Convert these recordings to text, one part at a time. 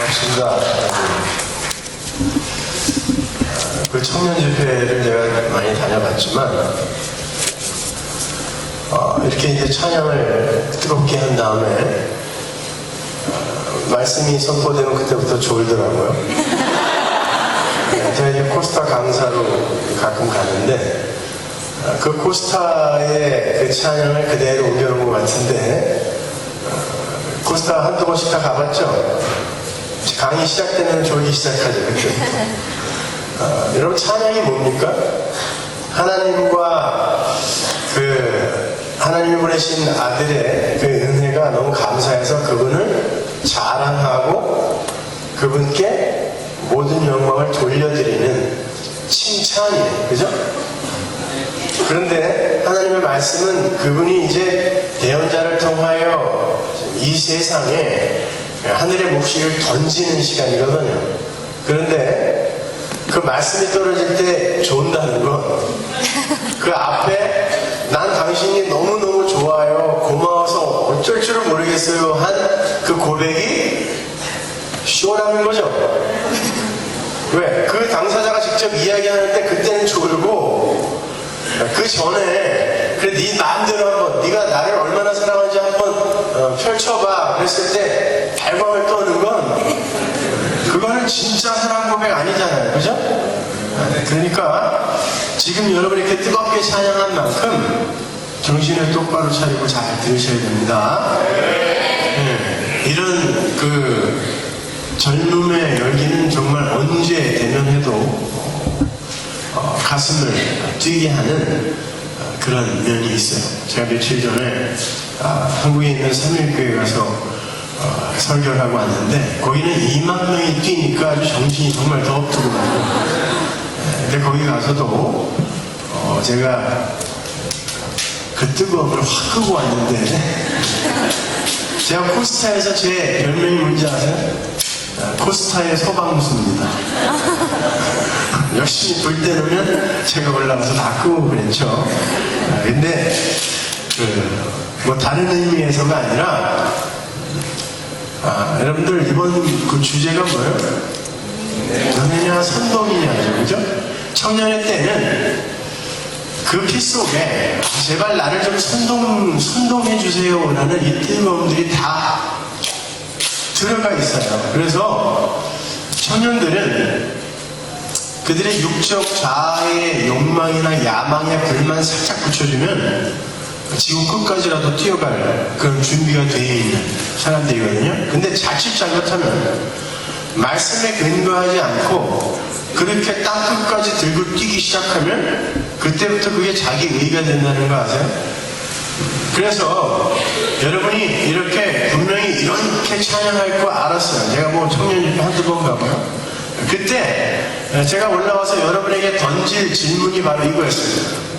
반갑습니다. 그 청년 집회를 제가 많이 다녀봤지만, 이렇게 이제 찬양을 뜨겁게 한 다음에, 말씀이 선포되면 그때부터 졸더라고요. 제가 이제 코스타 강사로 가끔 가는데, 그 코스타의 그 찬양을 그대로 옮겨놓은 것 같은데, 코스타 한두 번씩 다 가봤죠? 강의 시작되면 졸기 시작하죠, 그때. 여러분, 찬양이 뭡니까? 하나님과 하나님이 보내신 아들의 그 은혜가 너무 감사해서 그분을 자랑하고 그분께 모든 영광을 돌려드리는 칭찬이에요. 그죠? 그런데 하나님의 말씀은 그분이 이제 대언자를 통하여 이 세상에 하늘의 묵시를 던지는 시간이거든요. 그런데 그 말씀이 떨어질 때 좋은다는 건 그 앞에 난 당신이 너무너무 좋아요, 고마워서 어쩔 줄을 모르겠어요 한 그 고백이 시원한 거죠. 왜? 그 당사자가 직접 이야기하는 때 그때는 졸고, 그 전에 그래 네 마음대로 한번 네가 나를 얼마나 사랑하는지 한번 펼쳐봐 그랬을 때 발광을 떠는 건 그거는 진짜 사랑 고백 아니잖아요. 그죠? 그러니까 지금 여러분이 이렇게 뜨겁게 찬양한 만큼 정신을 똑바로 차리고 잘 들으셔야 됩니다. 이런 젊음의 열기는 정말 언제 대면해도 가슴을 뛰게 하는 그런 면이 있어요. 제가 며칠 전에 한국에 있는 삼일교회 가서 설교를 하고 왔는데 거기는 2만 명이 뛰니까 아주 정신이 정말 더 없더라고요. 근데 거기 가서도 제가 그 뜨거움을 확 끄고 왔는데 제가 코스타에서 제 별명이 뭔지 아세요? 코스타의 소방무수입니다. 열심히 불 때놓으면 제가 올라가서 다 끄고 그랬죠. 근데 뭐 다른 의미에서가 아니라 여러분들 이번 그 주제가 뭐예요? 연애냐 선동이냐죠. 그죠? 청년의 때는 그 피 속에 제발 나를 좀 선동해 주세요 라는 이 뜨거움들이 다 들어가 있어요. 그래서 청년들은 그들의 육적 자아의 욕망이나 야망에 불만 살짝 붙여주면 지구 끝까지라도 뛰어갈 그런 준비가 되어 있는 사람들이거든요. 근데 자칫 잘못하면 말씀에 근거하지 않고 그렇게 땅 끝까지 들고 뛰기 시작하면 그때부터 그게 자기 의가 된다는 거 아세요? 그래서 여러분이 이렇게 분명히 이렇게 찬양할 거 알았어요. 제가 뭐 청년집회 한두 번 가고요. 그때 제가 올라와서 여러분에게 던질 질문이 바로 이거였습니다.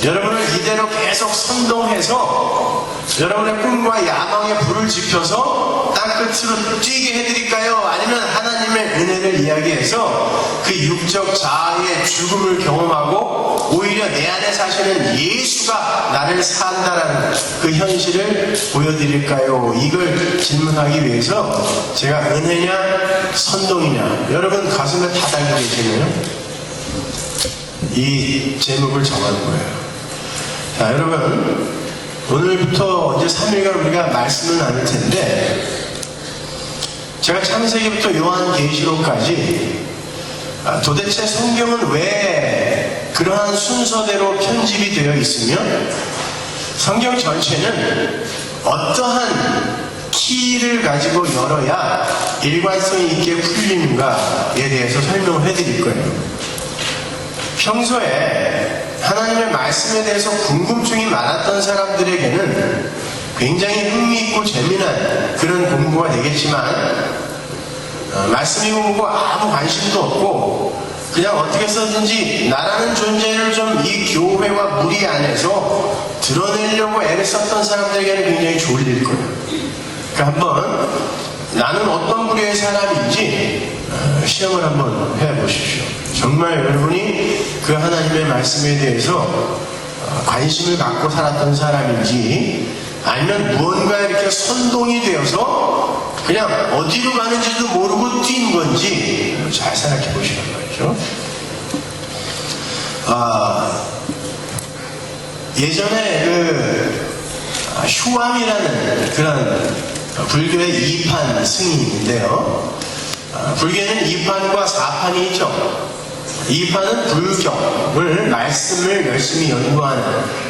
여러분을 이대로 계속 선동해서 여러분의 꿈과 야망에 불을 지펴서 땅끝으로 뛰게 해드릴까요? 아니면 하나님의 은혜를 이야기해서 그 육적 자아의 죽음을 경험하고 오히려 내 안에 사시는 예수가 나를 산다라는 그 현실을 보여드릴까요? 이걸 질문하기 위해서 제가 은혜냐 선동이냐, 여러분 가슴에 다 달고 계시네요. 이 제목을 정한 거예요. 자, 여러분, 오늘부터 이제 3일간 우리가 말씀을 나눌 텐데, 제가 창세기부터 요한계시록까지 도대체 성경은 왜 그러한 순서대로 편집이 되어 있으며 성경 전체는 어떠한 키를 가지고 열어야 일관성이 있게 풀리는가에 대해서 설명을 해드릴 거예요. 평소에 하나님의 말씀에 대해서 궁금증이 많았던 사람들에게는 굉장히 흥미있고 재미난 그런 공부가 되겠지만 말씀이 보고 아무 관심도 없고 그냥 어떻게 써든지 나라는 존재를 좀 이 교회와 무리 안에서 드러내려고 애를 썼던 사람들에게는 굉장히 졸릴 거예요. 그러니까 한번 나는 어떤 부류의 사람인지 시험을 한번 해보십시오. 정말 여러분이 그 하나님의 말씀에 대해서 관심을 갖고 살았던 사람인지 아니면 무언가 이렇게 선동이 되어서 그냥 어디로 가는지도 모르고 뛴 건지 잘 생각해 보시는 거죠. 예전에 휴암이라는 그런 불교의 2판 스님인데요. 불교에는 2판과 4판이 있죠. 2판은 불경을, 말씀을 열심히 연구하는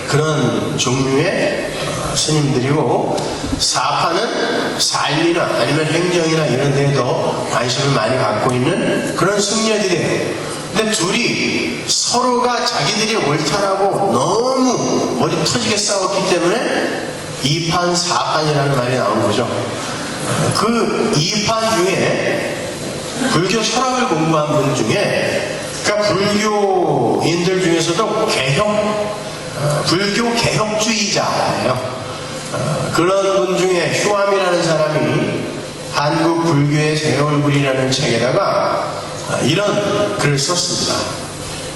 그런 종류의 스님들이고, 4판은 삶이나 아니면 행정이나 이런 데에 더 관심을 많이 갖고 있는 그런 승려들이에요. 근데 둘이 서로가 자기들이 옳다라고 너무 머리 터지게 싸웠기 때문에 2판, 4판이라는 말이 나온 거죠. 그 2판 중에 불교 철학을 공부한 분 중에, 그러니까 불교인들 중에서도 불교 개혁주의자예요. 그런 분 중에 휴암이라는 사람이 한국 불교의 새 얼굴이라는 책에다가 이런 글을 썼습니다.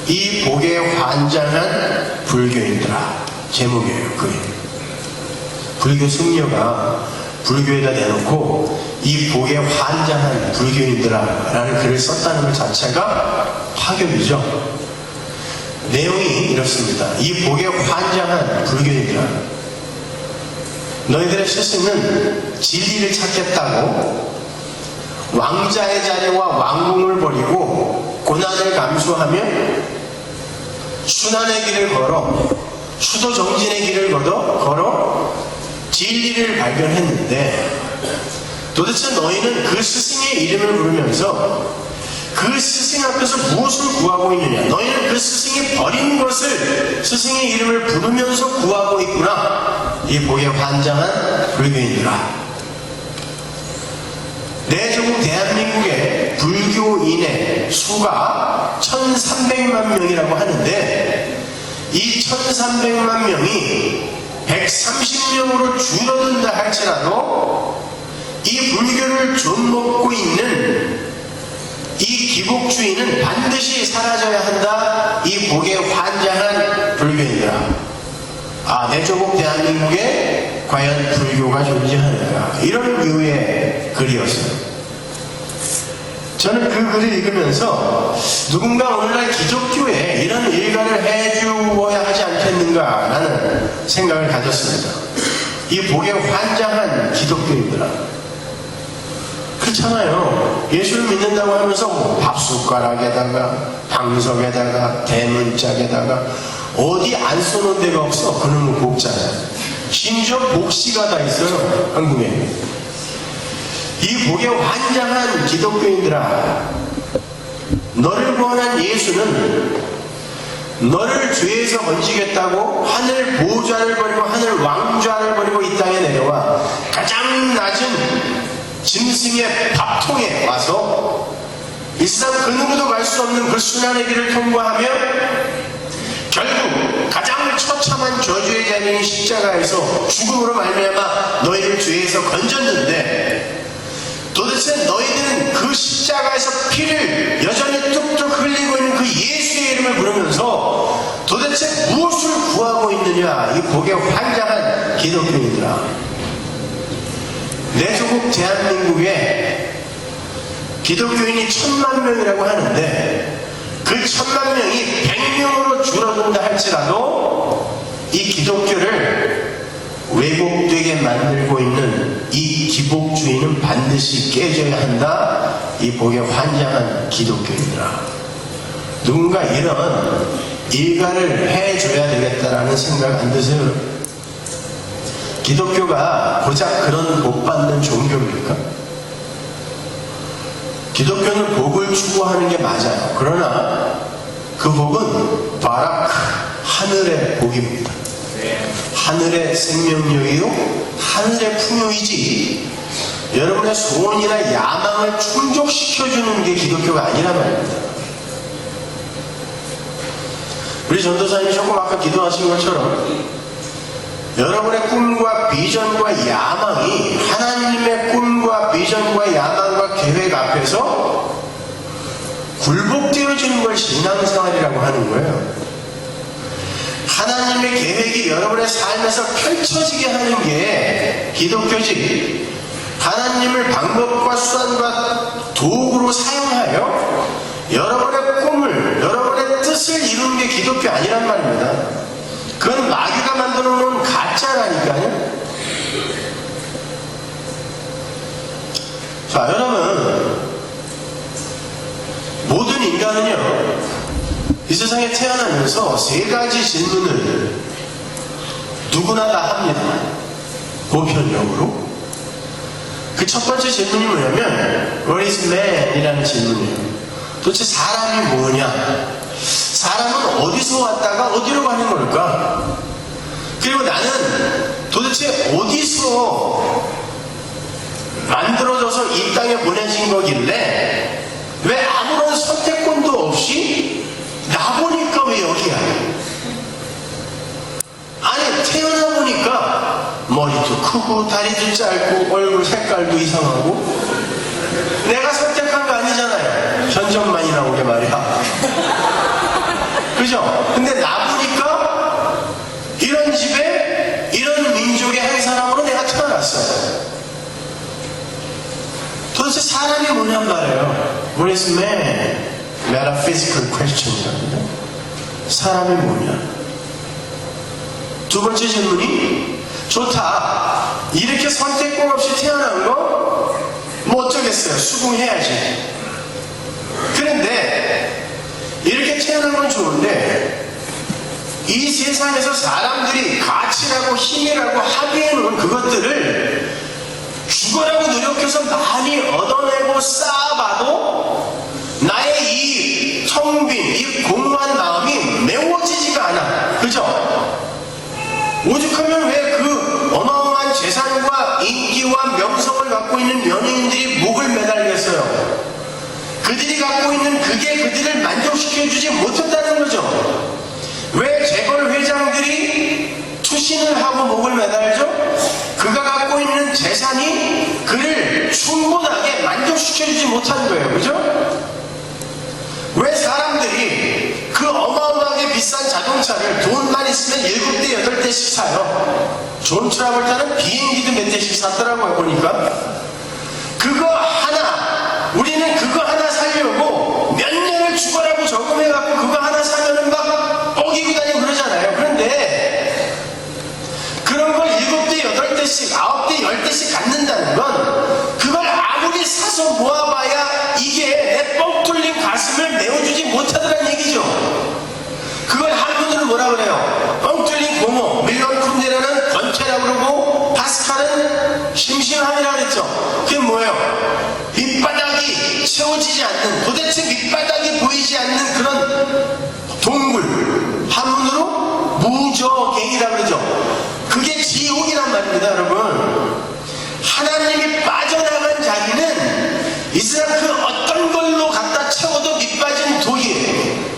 이 복에 환장한 불교인들아, 제목이에요. 그게 불교 승려가 불교에다 내놓고 이 복에 환장한 불교인들아 라는 글을 썼다는 것 자체가 파격이죠. 내용이 이렇습니다. 이 복에 환장한 불교인들아, 너희들의 스승은 진리를 찾겠다고 왕자의 자리와 왕궁을 버리고 고난을 감수하며 순환의 길을 걸어, 수도정진의 길을 걸어 진리를 발견했는데, 도대체 너희는 그 스승의 이름을 부르면서 그 스승 앞에서 무엇을 구하고 있느냐? 너희는 그 스승이 버린 것을 스승의 이름을 부르면서 구하고 있구나. 이 복에 환장한 불교인들아. 내 조국 대한민국의 불교인의 수가 1300만 명이라고 하는데, 이 1300만 명이 130명으로 줄어든다 할지라도 이 불교를 좀먹고 있는 이 기복주의는 반드시 사라져야 한다. 이 복에 환장한 불교인들아, 내 조국 대한민국에 과연 불교가 존재하는가, 이런 류의 글이었어요. 저는 그 글을 읽으면서 누군가 오늘날 기독교에 이런 일가를 해주어야 하지 않겠는가라는 생각을 가졌습니다. 이 복에 환장한 기독교인들아, 그렇잖아요. 예수를 믿는다고 하면서 밥숟가락에다가 방석에다가 대문짝에다가 어디 안 써놓은 데가 없어. 그놈의 복자는 심지어 복시가 다 있어요, 한국에. 이 복에 환장한 기독교인들아, 너를 구원한 예수는 너를 죄에서 건지겠다고 하늘 보좌를 버리고 하늘 왕좌를 버리고 이 땅에 내려와 가장 낮은 짐승의 밥통에 와서 이 세상 그 누구도 갈 수 없는 그 순환의 길을 통과하며 결국 가장 처참한 저주의 자리인 십자가에서 죽음으로 말미암아 너희를 죄에서 건졌는데, 도대체 너희들은 그 십자가에서 피를 여전히 뚝뚝 흘리고 있는 그 예수의 이름을 부르면서 도대체 무엇을 구하고 있느냐? 이 복에 환장한 기독교인들아, 내 조국 대한민국에 기독교인이 1000만 명이라고 하는데, 그 1000만 명이 100명으로 줄어든다 할지라도 이 기독교를 왜곡되게 만들고 있는 이 기복주의는 반드시 깨져야 한다. 이 복에 환장한 기독교인들아, 누군가 이런 일가를 해줘야 되겠다라는 생각 안 드세요? 기독교가 고작 그런 복 받는 종교입니까? 기독교는 복을 추구하는 게 맞아요. 그러나 그 복은 바락, 하늘의 복입니다. 하늘의 생명력이요, 하늘의 풍요이지, 여러분의 소원이나 야망을 충족시켜주는 게 기독교가 아니란 말입니다. 우리 전도사님이 조금 아까 기도하신 것처럼 여러분의 꿈과 비전과 야망이 하나님의 꿈과 비전과 야망과 계획 앞에서 굴복되어지는 걸 신앙생활이라고 하는 거예요. 하나님의 계획이 여러분의 삶에서 펼쳐지게 하는 게 기독교지, 하나님을 방법과 수단과 도구로 사용하여 여러분의 꿈을, 여러분의 뜻을 이루는 게 기독교 아니란 말입니다. 그건 마귀가 만들어 놓은 가짜라니까요. 자, 여러분, 모든 인간은요, 이 세상에 태어나면서 세 가지 질문을 누구나 다 합니다. 보편적으로. 그 첫 번째 질문이 뭐냐면 What is man? 이라는 질문이에요. 도대체 사람이 뭐냐? 사람은 어디서 왔다가 어디로 가는 걸까? 그리고 나는 도대체 어디서 만들어져서 이 땅에 보내진 거길래 왜 아무런 선택권도 없이 나 보니까 왜 여기야? 아니, 태어나 보니까 머리도 크고 다리도 짧고 얼굴 색깔도 이상하고 내가 선택한 거 아니잖아요. 견적만이 나오게 말이야. 그죠? 근데 나 보니까 이런 집에 이런 민족의 한 사람으로 내가 태어났어요. 도대체 사람이 뭐냔 말이에요. What is man? Metaphysical question이랍니다. 사람이 뭐냐? 두 번째 질문이 좋다. 이렇게 선택권 없이 태어난 거? 뭐 어쩌겠어요. 수긍해야지. 그런데 이렇게 태어난 건 좋은데 이 세상에서 사람들이 가치라고 힘이라고 합의해놓은 그것들을 죽어라고 노력해서 많이 얻어내고 쌓아봐도 나의 이 텅 빈, 이 공허한 마음이 메워지지가 않아. 그죠? 오죽하면 왜 그 어마어마한 재산과 인기와 명성을 갖고 있는 연예인들이 목을 매달렸어요? 그들이 갖고 있는 그게 그들을 만족시켜주지 못했다는 거죠. 왜 재벌 회장들이 투신을 하고 목을 매달죠? 그가 갖고 있는 재산이 그를 충분하게 만족시켜주지 못한 거예요. 그죠? 왜 사람들이 그 어마어마하게 비싼 자동차를 돈만 있으면 7대, 8대씩 사요? 존 트라볼타는 비행기도 몇 대씩 샀더라고요, 보니까. 그거 하나, 우리는 그거 하나 사려고 몇 년을 죽어라고 저금해갖고 그거 하나 사면은 막 뻐기고 다니고 그러잖아요. 그런데 그런 걸 7대, 8대씩, 9대, 10대씩 갖는다는 건 그걸 아무리 사서 모아봐야 이게 내 뻥 뚫린 가슴을 메워주지 못하더란 얘기죠. 그걸 한국으로 뭐라 그래요? 뻥 뚫린 고모, 밀런 쿤데라는 건체라고 그러고 파스칼은 심심함이라고 그랬죠. 그게 뭐예요? 밑바닥이 채워지지 않는, 도대체 밑바닥이 보이지 않는 그런 동굴, 한문으로 무저갱이라고 그러죠. 그게 지옥이란 말입니다, 여러분. 하나님이 빠져나간 자리는 이 세상 그 어떤 걸로 갖다 채워도 밑빠진 독이에요.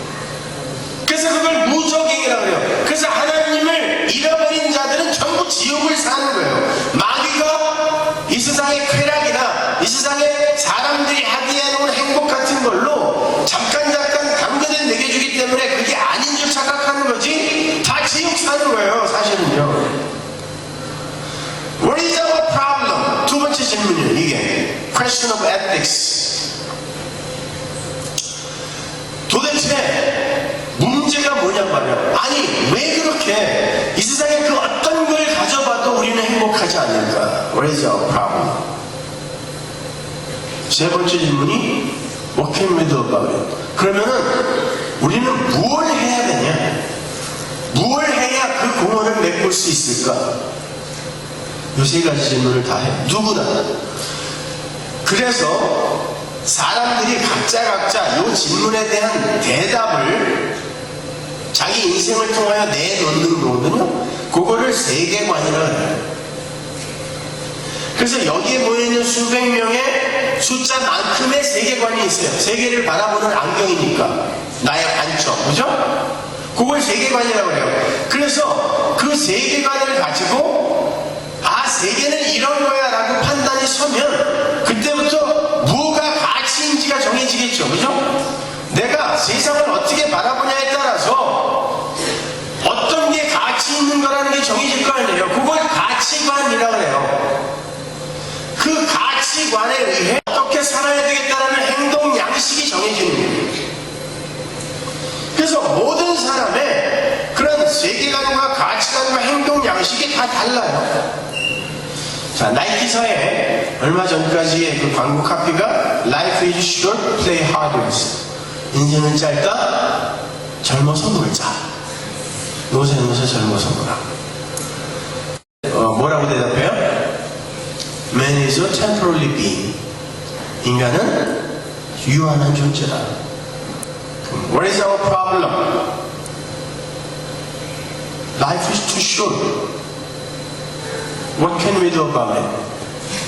그래서 그걸 무저갱이라고 그래요. 그래서 하나님을 잃어버린 자들은 전부 지옥을 사는 거예요. 마귀가 이 세상의 쾌락이나 이 세상에 사람들이 합의해놓은 행복 같은 걸로 잠깐 당근을 매겨주기 때문에 그게 아닌 줄 착각하는 거지 다 지옥 사는 거예요, 사실은요. What is our problem? 두 번째 질문이에요, 이게. Question of ethics. 도대체 문제가 뭐냔 말이야. 아니, 왜 그렇게 이 세상에 그 어떤 걸 가져봐도 우리는 행복하지 않을까? What is our problem? 세 번째 질문이 What can we do about it? 그러면은 우리는 무엇을 해야 되냐? 무엇을 해야 그 공헌을 메꿀 수 있을까? 이 세 가지 질문을 다 해. 누구나. 그래서 사람들이 각자 이 질문에 대한 대답을 자기 인생을 통하여 내놓는 거거든요. 그거를 세계관이라고 해요. 그래서 여기에 모여있는 수백 명의 숫자만큼의 세계관이 있어요. 세계를 바라보는 안경이니까. 나의 관점. 그죠? 그걸 세계관이라고 해요. 그래서 그 세계관을 가지고 세계는 이런 거야 라고 판단이 서면 그때부터 뭐가 가치인지가 정해지겠죠. 그죠? 내가 세상을 어떻게 바라보냐에 따라서 어떤 게 가치 있는 거라는 게 정해질 거 아니에요. 그걸 가치관이라고 해요. 그 가치관에 의해 어떻게 살아야 되겠다라는 행동 양식이 정해지는 거예요. 그래서 모든 사람의 그런 세계관과 가치관과 행동 양식이 다 달라요. 자, 나이키사에 얼마 전까지의 그 광고 카피가 Life is short, play hard. 인생은 짧다, 젊어서 놀자. 노세 젊어서 놀아. 뭐라고 대답해요? Man is a temporary being. 인간은 유한한 존재다. What is our problem? Life is too short. What can we do about it?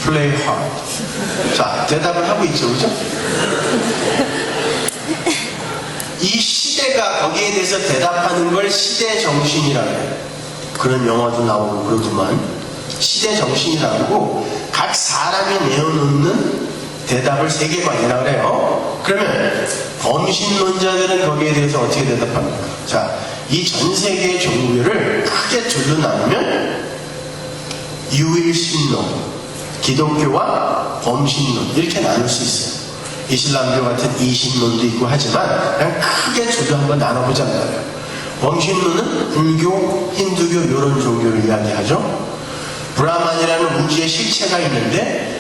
Play hard. 자, 대답을 하고 있죠, 그죠? 이 시대가 거기에 대해서 대답하는 걸 시대 정신이라고 해요. 그런 영화도 나오고 그러더만 시대 정신이라고 각 사람이 내어놓는 대답을 세계관이라고 그래요. 그러면 범신론자들은 거기에 대해서 어떻게 대답합니까? 자, 이 전 세계의 종교를 크게 둘로 나누면 유일신론, 기독교와 범신론 이렇게 나눌 수 있어요. 이슬람교 같은 이신론도 있고 하지만 그냥 크게 둘로 한번 나눠보자는 거예요. 범신론은 불교, 힌두교 이런 종교를 이야기하죠. 브라만이라는 우주의 실체가 있는데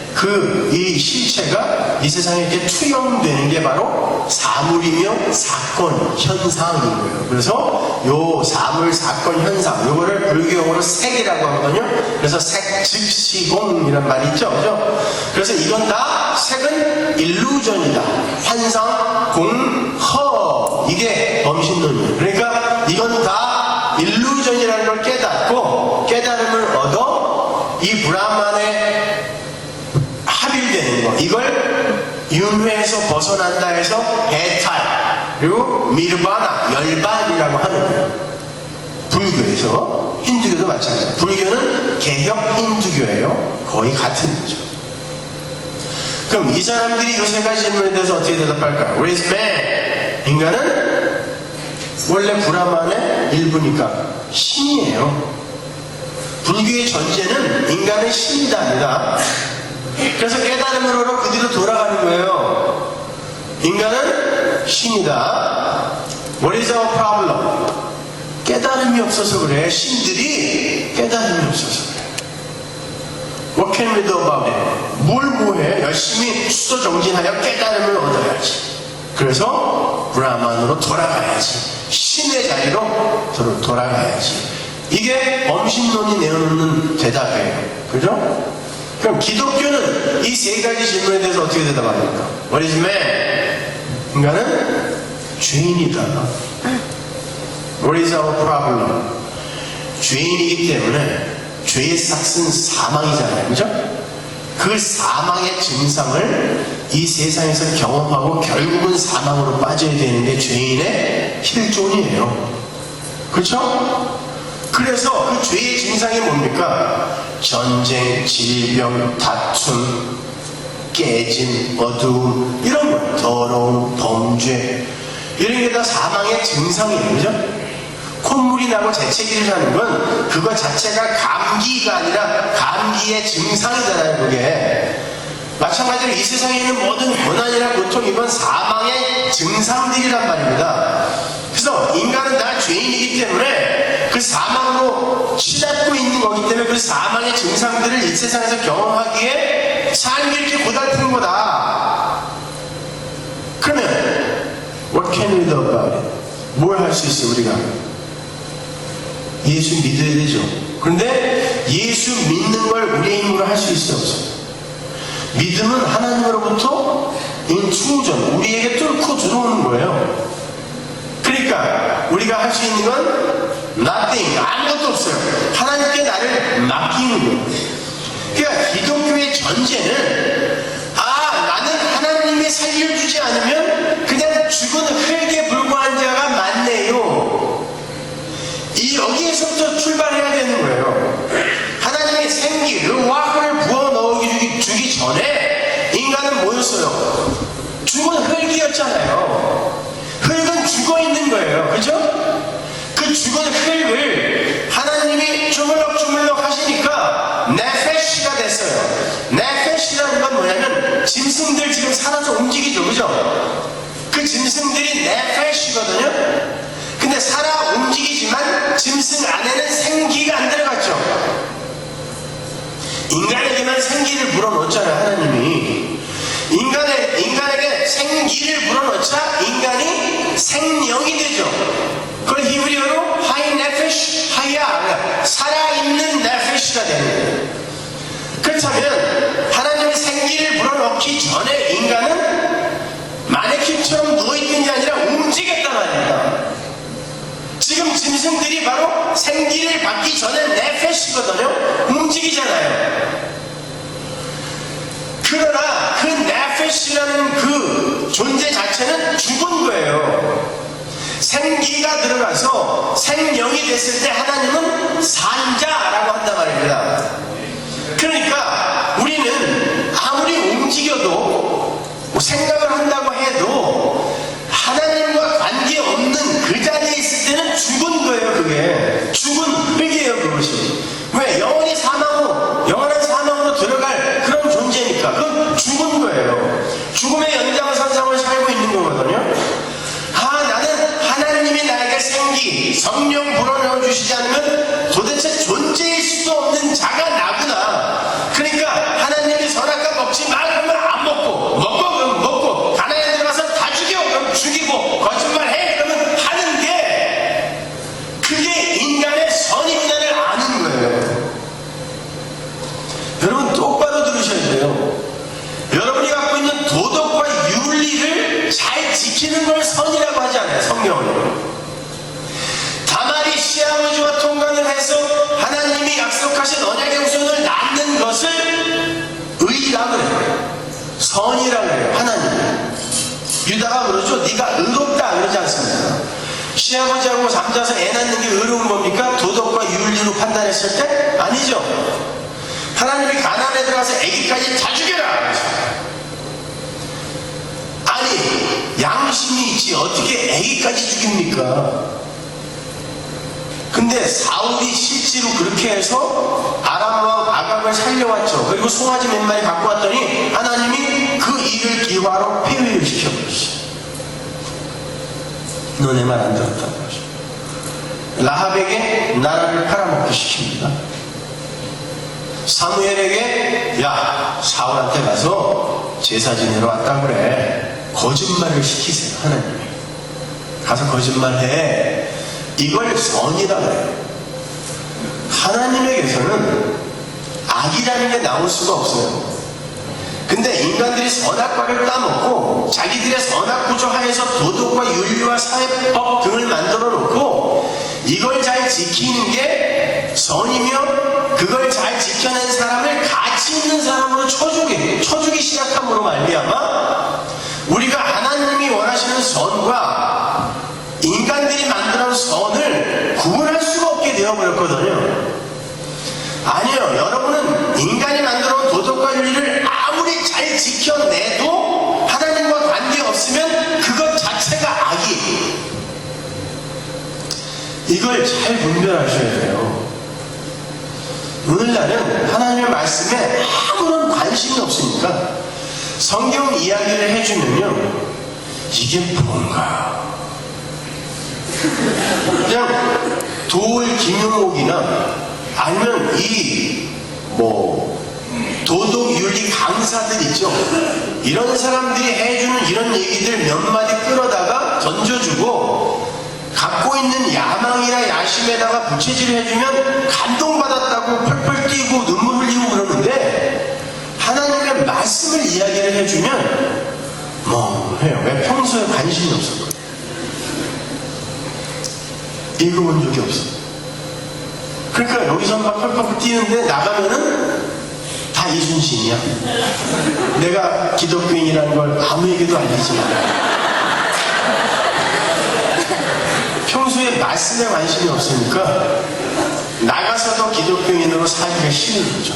이 실체가 이 세상에 이렇게 투영되는 게 바로 사물이며 사건, 현상인 거예요. 그래서 요 사물, 사건, 현상 요거를 불교용어로 색이라고 하거든요. 그래서 색, 즉, 시공 이란 말이 있죠. 그죠? 그래서 이건 다 색은 일루전이다. 환상, 공, 허 이게 범신론이에요. 그러니까 이건 다 일루전이라는 걸 깨닫고 깨달음을 얻어 이 브라만의 합일되는 거 이걸 윤회에서 벗어난다 해서 해탈 그리고 미르바나 열반이라고 하는 거예요. 불교에서 힌두교도 마찬가지예요. 불교는 개혁 힌두교예요. 거의 같은 거죠. 그럼 이 사람들이 이 세 가지 질문에 대해서 어떻게 대답할까요? What is man? 인간은 원래 브라만의 일부니까 신이에요. 불교의 전제는 인간은 신이다 아니다. 그래서 깨달음으로 그 뒤로 돌아가는 거예요. 인간은 신이다. What is our problem? 깨달음이 없어서 그래. 신들이 깨달음이 없어서 그래. What can we do about it? 뭘 뭐해? 열심히 수소정진하여 깨달음을 얻어야지. 그래서 브라만으로 돌아가야지. 신의 자리로 돌아가야지. 이게 범신론이 내어놓는 대답이에요. 그죠? 그럼 기독교는 이 세 가지 질문에 대해서 어떻게 대답합니까? What is man? 인간은 죄인이다. What is our problem? 죄인이기 때문에 죄의 삭은 사망이잖아요. 그죠? 그 사망의 증상을 이 세상에서 경험하고 결국은 사망으로 빠져야 되는 게 죄인의 실존이에요. 그렇죠? 그래서 그 죄의 증상이 뭡니까? 전쟁, 질병, 다툼, 깨짐, 어두움 이런 거, 더러움, 범죄 이런 게 다 사망의 증상이에요. 그죠? 콧물이 나고 재채기를 하는 건 그거 자체가 감기가 아니라 감기의 증상이잖아요. 그게 마찬가지로 이 세상에 있는 모든 고난이나 고통 이건 사망의 증상들이란 말입니다. 그래서 인간은 다 죄인이기 때문에 그 사망으로 치닫고 있는 거기 때문에 그 사망의 증상들을 이 세상에서 경험하기에 삶이 이렇게 고달픈 거다. 그러면 what can we do about it? 뭘 할 수 있어요 우리가? 예수 믿어야 되죠. 그런데 예수 믿는 걸 우리의 힘으로 할 수 있어요 없어요? 믿음은 하나님으로부터 충전, 우리에게 뚫고 들어오는 거예요. 그러니까 우리가 할 수 있는 건 nothing, 아무것도 없어요. 하나님께 나를 맡기는 거예요. 그러니까 기독교의 전제는 나는 하나님이 살려주지 않으면 그냥 죽은 흙에 불과한 자가 많네요. 여기에서부터 출발해야 되는 거예요. 하나님의 생기, 르와흐를 부어 넣어주기 전에 인간은 뭐였어요? 죽은 흙이었잖아요. 흙은 죽어있는 거예요. 그죠? 그 죽은 흙을 하나님이 주물럭 하시니까 네페시가 됐어요. 네페시라는 건 뭐냐면 생기를 불어넣었잖아요. 하나님이 인간에게 생기를 불어넣자 인간이 생명이 되죠. 그걸 히브리어로 하이 네페시 하야, 살아있는 네페시가 되는 거예요. 그렇다면 하나님이 생기를 불어넣기 전에 인간은 마네킹처럼 누워있는 게 아니라 움직였단 말입니다. 지금 짐승들이 바로 생기를 받기 전에 네페시거든요. 움직이잖아요. 그러나 그 네페시라는 그 존재 자체는 죽은 거예요. 생기가 들어가서 생명이 됐을 때 하나님은 산자라고 한단 말입니다. 그러니까 우리는 아무리 움직여도 뭐 생각을 한다고 해도 하나님과 관계없는 그 자리에 있을 때는 죽은 거예요. 그게 죽은 흙이에요. 그것이 왜? 영원히 영원한 사망으로 들어갈 그런 존재니까 그건 죽은 거예요. 죽음의 연장선상을 살고 있는 거거든요. 나는 하나님이 나에게 생기 성령 불어넣어 주시지 않으면 도대체 존재일 수도 없는 자가 나구나. 그러니까 하나님이 선악과 먹지 마 그러면 안 먹고 그럼 먹고 가나안에 들어가서 다 죽여 그럼 죽이고 거짓말해 그러면 하는 게 그게 인간의 선입견을 아는 거예요. 여러분 똑바로 들으셔야 돼요. 여러분이 갖고 있는 도덕과 윤리를 잘 지키는 걸 선이라고 하지 않아요. 성경은 다말이 시아버지와 통관을 해서 하나님이 약속하신 언약의 후손을 낳는 것을 의라고 그래요. 선이라고 해요. 하나님 유다가 그러죠. 네가 의롭다 그러지 않습니까? 시아버지하고 잠자서 애 낳는 게 의로운 겁니까? 도덕과 윤리로 판단했을 때? 아니죠. 하나님이 가나안에 들어가서 아기까지 다 죽여라. 아니 양심이 있지 어떻게 아기까지 죽입니까? 근데 사울이 실제로 그렇게 해서 아람 왕 아각을 살려왔죠. 그리고 송아지 몇 마리 갖고 왔더니 하나님이 그 일을 기화로 폐위를 시켜버렸어요. 너네 말 안 들었다고 하죠. 라합에게 나라를 팔아먹기 시킵니다. 사무엘에게 야 사울한테 가서 제사 지내러 왔다 그래. 거짓말을 시키세요. 하나님이 가서 거짓말해. 이걸 선이라 그래요. 하나님에게서는 악이라는 게 나올 수가 없어요. 근데 인간들이 선악과를 따먹고 자기들의 선악구조 하에서 도덕과 윤리와 사회법 등을 만들어 놓고 이걸 잘 지키는 게 선이며 그걸 잘 지켜낸 사람을 가치 있는 사람으로 쳐주기 시작함으로 말미암아 우리가 하나님이 원하시는 선과 인간들이 만들어 놓은 선을 구분할 수가 없게 되어버렸거든요. 아니요. 여러분은 인간이 만들어 놓은 도덕과 윤리를 아무리 잘 지켜내도 하나님과 관계없으면 그것 자체가 악이에요. 이걸 잘 분별하셔야 돼요. 오늘날은 하나님의 말씀에 아무런 관심이 없으니까 성경 이야기를 해주면요 이게 뭔가 그냥 도울 김용옥이나 아니면 도덕윤리 강사들 있죠. 이런 사람들이 해주는 이런 얘기들 몇 마디 끌어다가 던져주고 갖고 있는 야망이나 야심에다가 부채질을 해주면 감동받았다고 펄펄 뛰고 눈물 흘리고 그러는데 하나님의 말씀을 이야기를 해주면 해요. 왜 평소에 관심이 없어? 읽어본 적이 없어. 그러니까 여기서 막 펄펄 뛰는데 나가면은 다 이순신이야. 내가 기독교인이라는 걸 아무에게도 알리지 마. 평소에 말씀에 관심이 없으니까 나가서도 기독교인으로 살기가 싫은 거죠.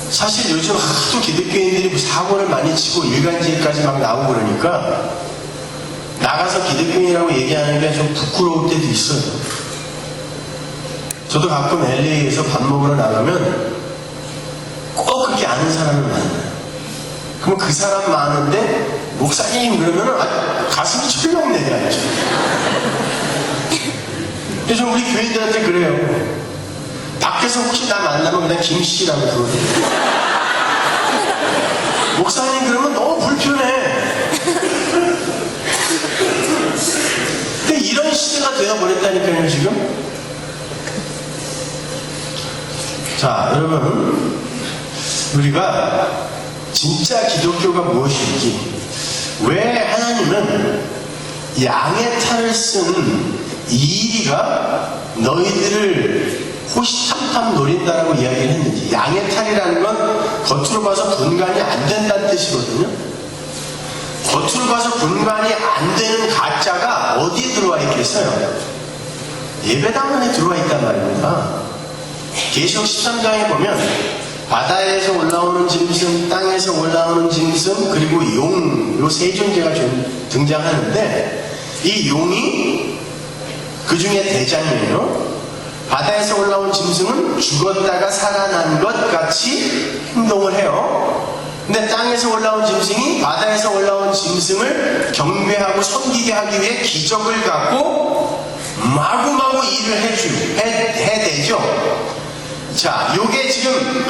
사실 요즘 하도 기독교인들이 사고를 많이 치고 일간지까지 막 나오고 그러니까 나가서 기독교인이라고 얘기하는 게 좀 부끄러울 때도 있어요. 저도 가끔 LA에서 밥 먹으러 나가면 꼭 그렇게 아는 사람을 만나요. 그럼 그 사람 많은데 목사님 그러면 가슴이 철렁 내려앉죠. 그래서 우리 교인들한테 그래요. 밖에서 혹시 나 만나면 그냥 김씨라고 그러거든요. 목사님 그러면 너무 불편해. 근데 이런 시대가 되어버렸다니까요, 지금. 자, 여러분, 우리가 진짜 기독교가 무엇인지, 왜 하나님은 양의 탈을 쓴 이리가 너희들을 호시탐탐 노린다라고 이야기를 했는지. 양의 탈이라는 건 겉으로 봐서 분간이 안 된다는 뜻이거든요. 겉으로 봐서 분간이 안 되는 가짜가 어디에 들어와 있겠어요? 예배당 안에 들어와 있단 말입니다. 계시록 13장에 보면 바다에서 올라오는 짐승, 땅에서 올라오는 짐승, 그리고 용, 요 세 존재가 등장하는데, 이 용이 그 중에 대장이에요. 바다에서 올라온 짐승은 죽었다가 살아난 것 같이 행동을 해요. 근데 땅에서 올라온 짐승이 바다에서 올라온 짐승을 경배하고 섬기게 하기 위해 기적을 갖고 마구마구 일을 해대죠. 자, 요게 지금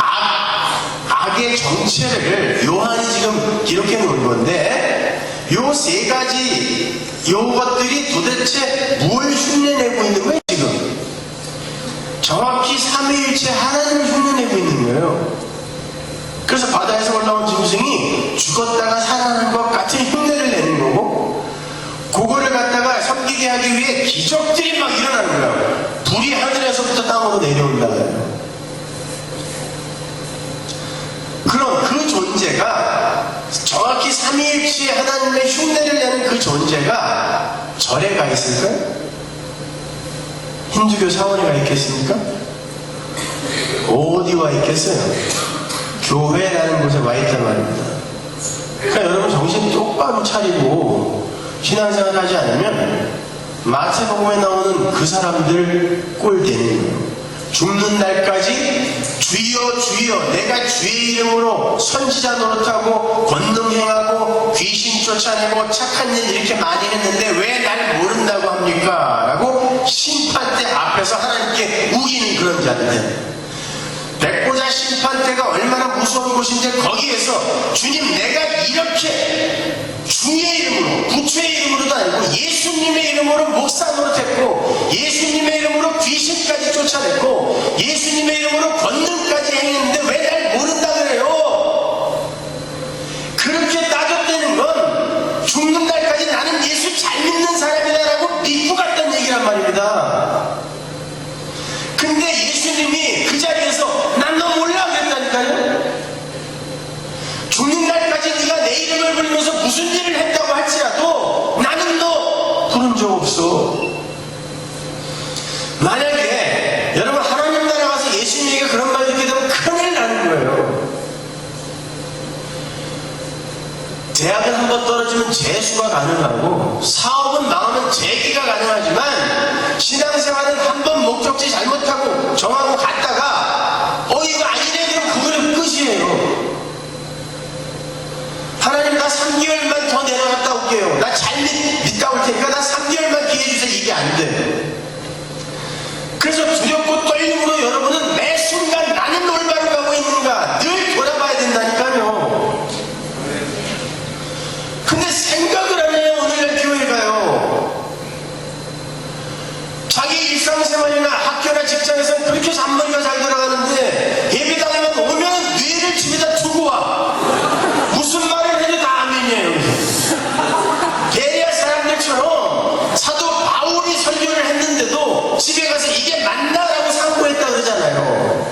악의 정체를 요한이 지금 기록해 놓은 건데, 요 세 가지 요것들이 도대체 뭘 흉내내고 있는 거예요, 지금? 정확히 삼위일체 하나님을 흉내내고 있는 거예요. 그래서 바다에서 올라온 짐승이 죽었다가 살아난 것 같은 흉내를 내는 거고, 그거를 갖다가 섬기게 하기 위해 기적들이 막 일어나는 거예요. 불이 하늘에서부터 땅으로 내려온다고요. 그럼 그 존재가 정확히 삼위일체 하나님의 흉내를 내는 그 존재가 절에 가 있을까요? 힌두교 사원에 가 있겠습니까? 어디 와 있겠어요? 교회라는 곳에 와 있단 말입니다. 그러니까 여러분 정신 똑바로 차리고 신앙생활 하지 않으면 마태복음에 나오는 그 사람들 꼴 되는 거예요. 죽는 날까지 주여 주여 내가 주의 이름으로 선지자 노릇하고 권능 행하고 귀신 쫓아내고 착한 일 이렇게 많이 했는데 왜 날 모른다고 합니까? 라고 심판대 앞에서 하나님께 우기는 그런 자들. 백보자 심판대가 얼마나 무서운 곳인데 거기에서 주님 내가 이렇게 주의 이름으로 부처의 이름으로도 아니고 예수님의 이름으로 목사 노릇했고 예수님의 이름으로 귀신까지 쫓아냈고 예수님의 이름으로 권능까지 행했는데 왜 날 모른다 그래요? 그렇게 따졌다는 건 죽는 날까지 나는 예수 잘 믿는 사람이다라고 믿고 갔다는 얘기란 말입니다. 근데 예수님이 그 자리에서 난 너 몰라 그랬다니까요. 죽는 날까지 네가 내 이름을 부르면서 무슨 일을 했다고 할지라도 나는 너 부른 적 없어. 만약에 여러분 하나님 나라 가서 예수님에게 그런 말 듣게 되면 큰일 나는 거예요. 대학은 한번 떨어지면 재수가 가능하고 사업은 망하면 재기가 가능하지만 신앙생활은 한번 목적지 잘못하고 정하고 갔다가 이거 아니네 그럼 그거는 끝이에요. 하나님 나 3개월만 더 내려갔다 올게요. 나 잘 믿다 올 테니까 나 3개월만 기회 주세요. 이게 안 돼. 그래서 두렵고 떨림으로 여러분은 매 순간 나는 올바로 가고 있는가 늘 돌아봐야 된다니까요. 근데 생각을 안 해요. 오늘날 교회 가요. 자기 일상생활이나 학교나 직장에서는 그렇게 해서 앞머리가 잘 돌아가는데 예배당에만 오면 뇌를 집에다 두고 와. 무슨 말을 해도 다 아멘이에요. 베레아 사람들처럼 사도 바울이 설교를 했는데도 집에 가서 이게 맞나라고 상고했다 그러잖아요.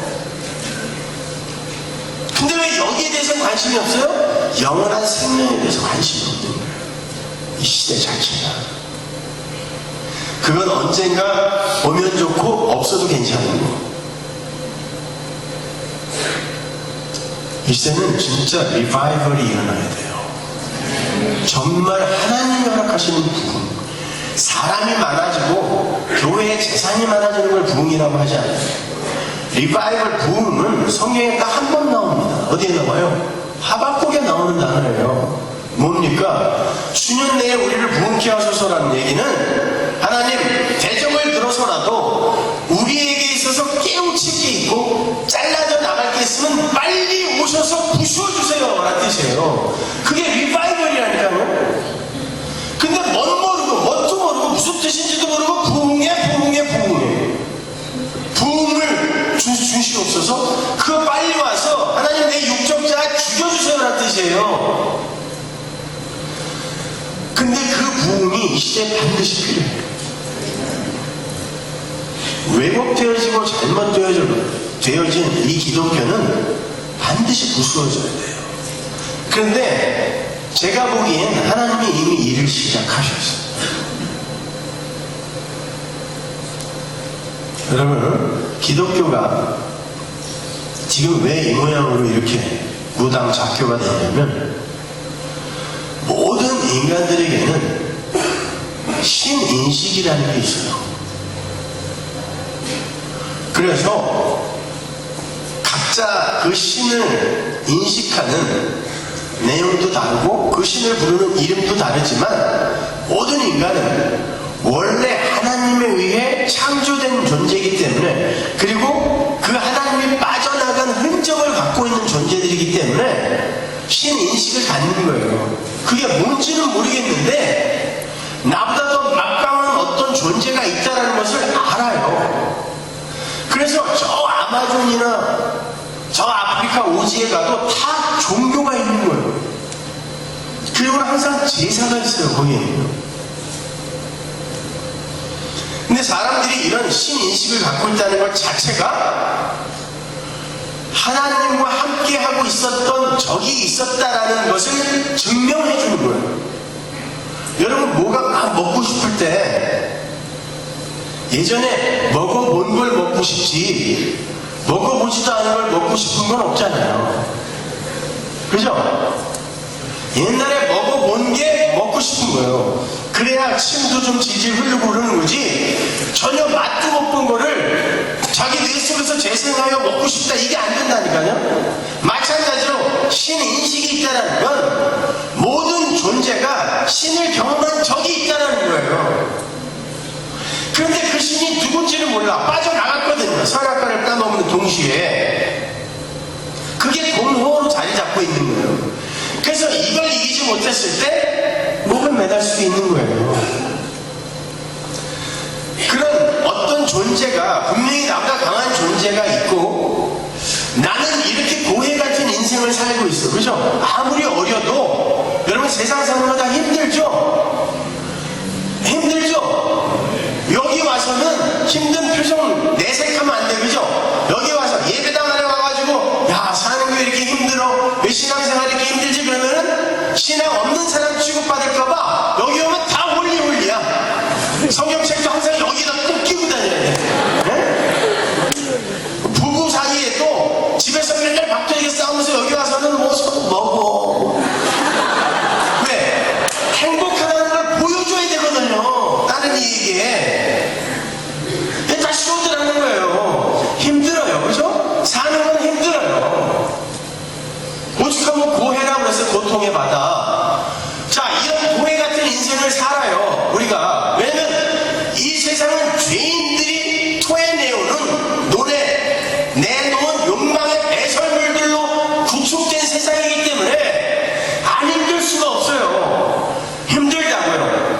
근데 왜 여기에 대해서 관심이 없어요? 영원한 생명에 대해서 관심이 없는 거예요. 이 시대 자체가. 그건 언젠가 오면 좋고 없어도 괜찮은 거. 이 시대는 진짜 리바이벌이 일어나야 돼요. 정말 하나님이 허락하시는 부흥. 사람이 많아지고 교회에 재산이 많아지는 걸 부흥이라고 하지 않아요. 리바이벌 부흥은 성경에 딱 한 번 나옵니다. 어디에 나와요? 하박국에 나오는 단어예요. 뭡니까? 수년 내에 우리를 부흥케 하소서라는 얘기는 하나님 대적을 들어서라도 우리에게 있어서 깨우칠 게 있고 잘라져 나갈 게 있으면 빨리 오셔서 부수어주세요 라는 뜻이에요. 그게 리바이벌이라니까요. 근데 뭔 모르고 뭣도 모르고 무슨 뜻인지도 모르고 부흥을 주시옵소서. 그거 빨리 와서 하나님 내 육적 자 죽여주세요 라는 뜻이에요. 근데 그 부흥이 이 시대에 반드시 필요해요. 왜곡되어지고 잘못되어진 이 기독교는 반드시 부수어져야 돼요. 그런데 제가 보기엔 하나님이 이미 일을 시작하셨어요. 여러분, 기독교가 지금 왜 이 모양으로 이렇게 무당 작교가 되냐면 모든 인간들에게는 신인식이라는 게 있어요. 그래서 각자 그 신을 인식하는 내용도 다르고 그 신을 부르는 이름도 다르지만 모든 인간은 원래 하나님에 의해 창조된 존재이기 때문에, 그리고 그 하나님이 빠져나간 흔적을 갖고 있는 존재들이기 때문에 신인식을 갖는 거예요. 그게 뭔지는 모르겠는데 나보다 더 막강한 어떤 존재가 있다는 것을 알아요. 그래서 저 아마존이나 저 아프리카 오지에 가도 다 종교가 있는 거예요. 그리고 항상 제사가 있어요, 거기에는. 근데 사람들이 이런 신인식을 갖고 있다는 것 자체가 하나님과 함께 하고 있었던 적이 있었다라는 것을 증명해 주는 거예요. 여러분, 뭐가 막 먹고 싶을 때 예전에 먹어본 걸 먹고 싶지 먹어보지도 않은 걸 먹고 싶은 건 없잖아요. 그죠? 옛날에 먹어본 게 먹고 싶은 거예요. 그래야 침도 좀 질질 흐르고 그러는 거지, 전혀 맛도 못 본 거를 자기 뇌 속에서 재생하여 먹고 싶다, 이게 안 된다니까요. 마찬가지로 신인식이 있다는 건 모든 존재가 신을 경험한 적이 있다는 거예요. 그런데 그 신이 누군지를 몰라. 빠져나갔거든요. 선악과를 따먹는 동시에. 그게 공허로 자리 잡고 있는 거예요. 그래서 이걸 이기지 못했을 때 목을 매달 수도 있는 거예요. 그런 어떤 존재가, 분명히 나보다 강한 존재가 있고 나는 이렇게 고해 같은 인생을 살고 있어. 그죠? 아무리 어려도 여러분, 세상 사는 거 다 힘들죠? 여기 와서는 힘든 표정 내색하면 안 돼. 그죠? 여기 와서 예배당 안에 와가지고 야, 사는 게 이렇게 힘들어, 왜 신앙생활이 이렇게 힘들지? 그러면은 신앙 없는 사람 취급받을까봐 여기 오면 다 홀리홀리야. 성경책도 항상 여기다 꼭 끼고 다녀야 돼. 네? 부부 사이에도 집에서 맨날 박도에게 싸우면서 여기 와서는 뭐 서로 먹어. 왜? 행복하다는 걸 보여줘야 되거든요, 다른 이에게. 다 쇼들 하는 거예요. 힘들어요. 그죠? 사는 건 힘들어요. 오죽하면 고해라고 해서 고통의 바다. 자, 이런 고해 같은 인생을 살아요, 우리가. 왜냐면 이 세상은 죄인들이 토해내오는 내놓은 욕망의 배설물들로 구축된 세상이기 때문에 안 힘들 수가 없어요. 힘들다고요.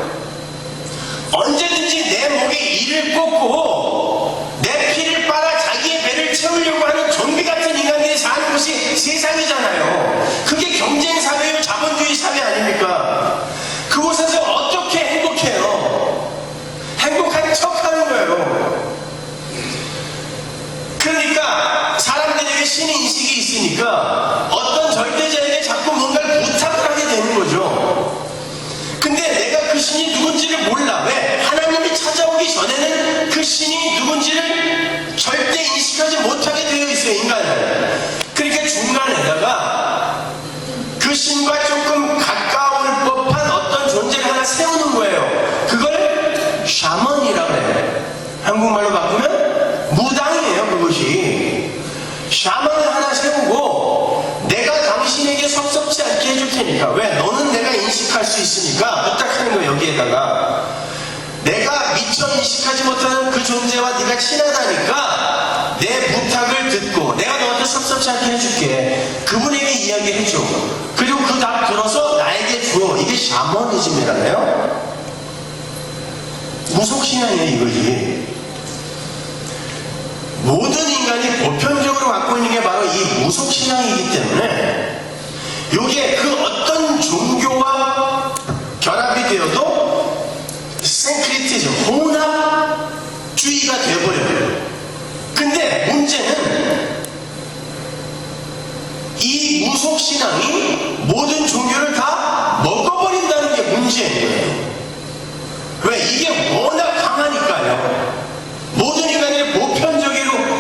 언제든지 내 목에 이를 꽂고 내 피를 빨아 자기의 배를 채우려고 하는 좀비 같은 인간들이 사는 곳이 세상이잖아요. 그게 경쟁 사회요, 자본주의 사회 아닙니까? 그곳에서 어떻게 행복해요? 행복한 척 하는 거예요. 그러니까 사람들에게 신인식이 있으니까 어떤 절대자에게 자꾸 뭔가를 부탁을 하게 되는 거죠. 근데 내가 그 신이 누군지를 몰라. 왜? 하나님이 찾아오기 전에는 그 신이 누군지를 절대 인식하지 못하게 되어 있어요, 인간은. 그러니까 중간에다가 그 신과 조금 가까울 법한 어떤 존재를 하나 세우는 거예요. 그걸 샤먼이라고 해요. 한국말로 바꾸면 무당이에요, 그것이. 샤먼을 하나 세우고 내가 당신에게 섭섭지 않게 해줄 테니까. 왜? 너는 내가 인식할 수 있으니까 부탁하는 거예요. 여기에다가 내가 미처 인식하지 못하는 그 존재와 네가 친하다니까 내 부탁을 듣고 내가 너한테 섭섭지 않게 해줄게. 그분에게 이야기해줘. 그리고 그 답 들어서 나에게 줘. 이게 샤머니즘이라네요. 무속신앙이에요, 이거지. 모든 인간이 보편적으로 갖고 있는 게 바로 이 무속신앙이기 때문에 이게 그 어떤 종교와 결합이 되어도 생크리티즘, 혼합주의가 되어버려요. 근데 문제는 이 무속신앙이 모든 종교를 다 먹어버린다는 게 문제인 거예요. 왜? 이게 워낙 강하니까요. 모든 인간이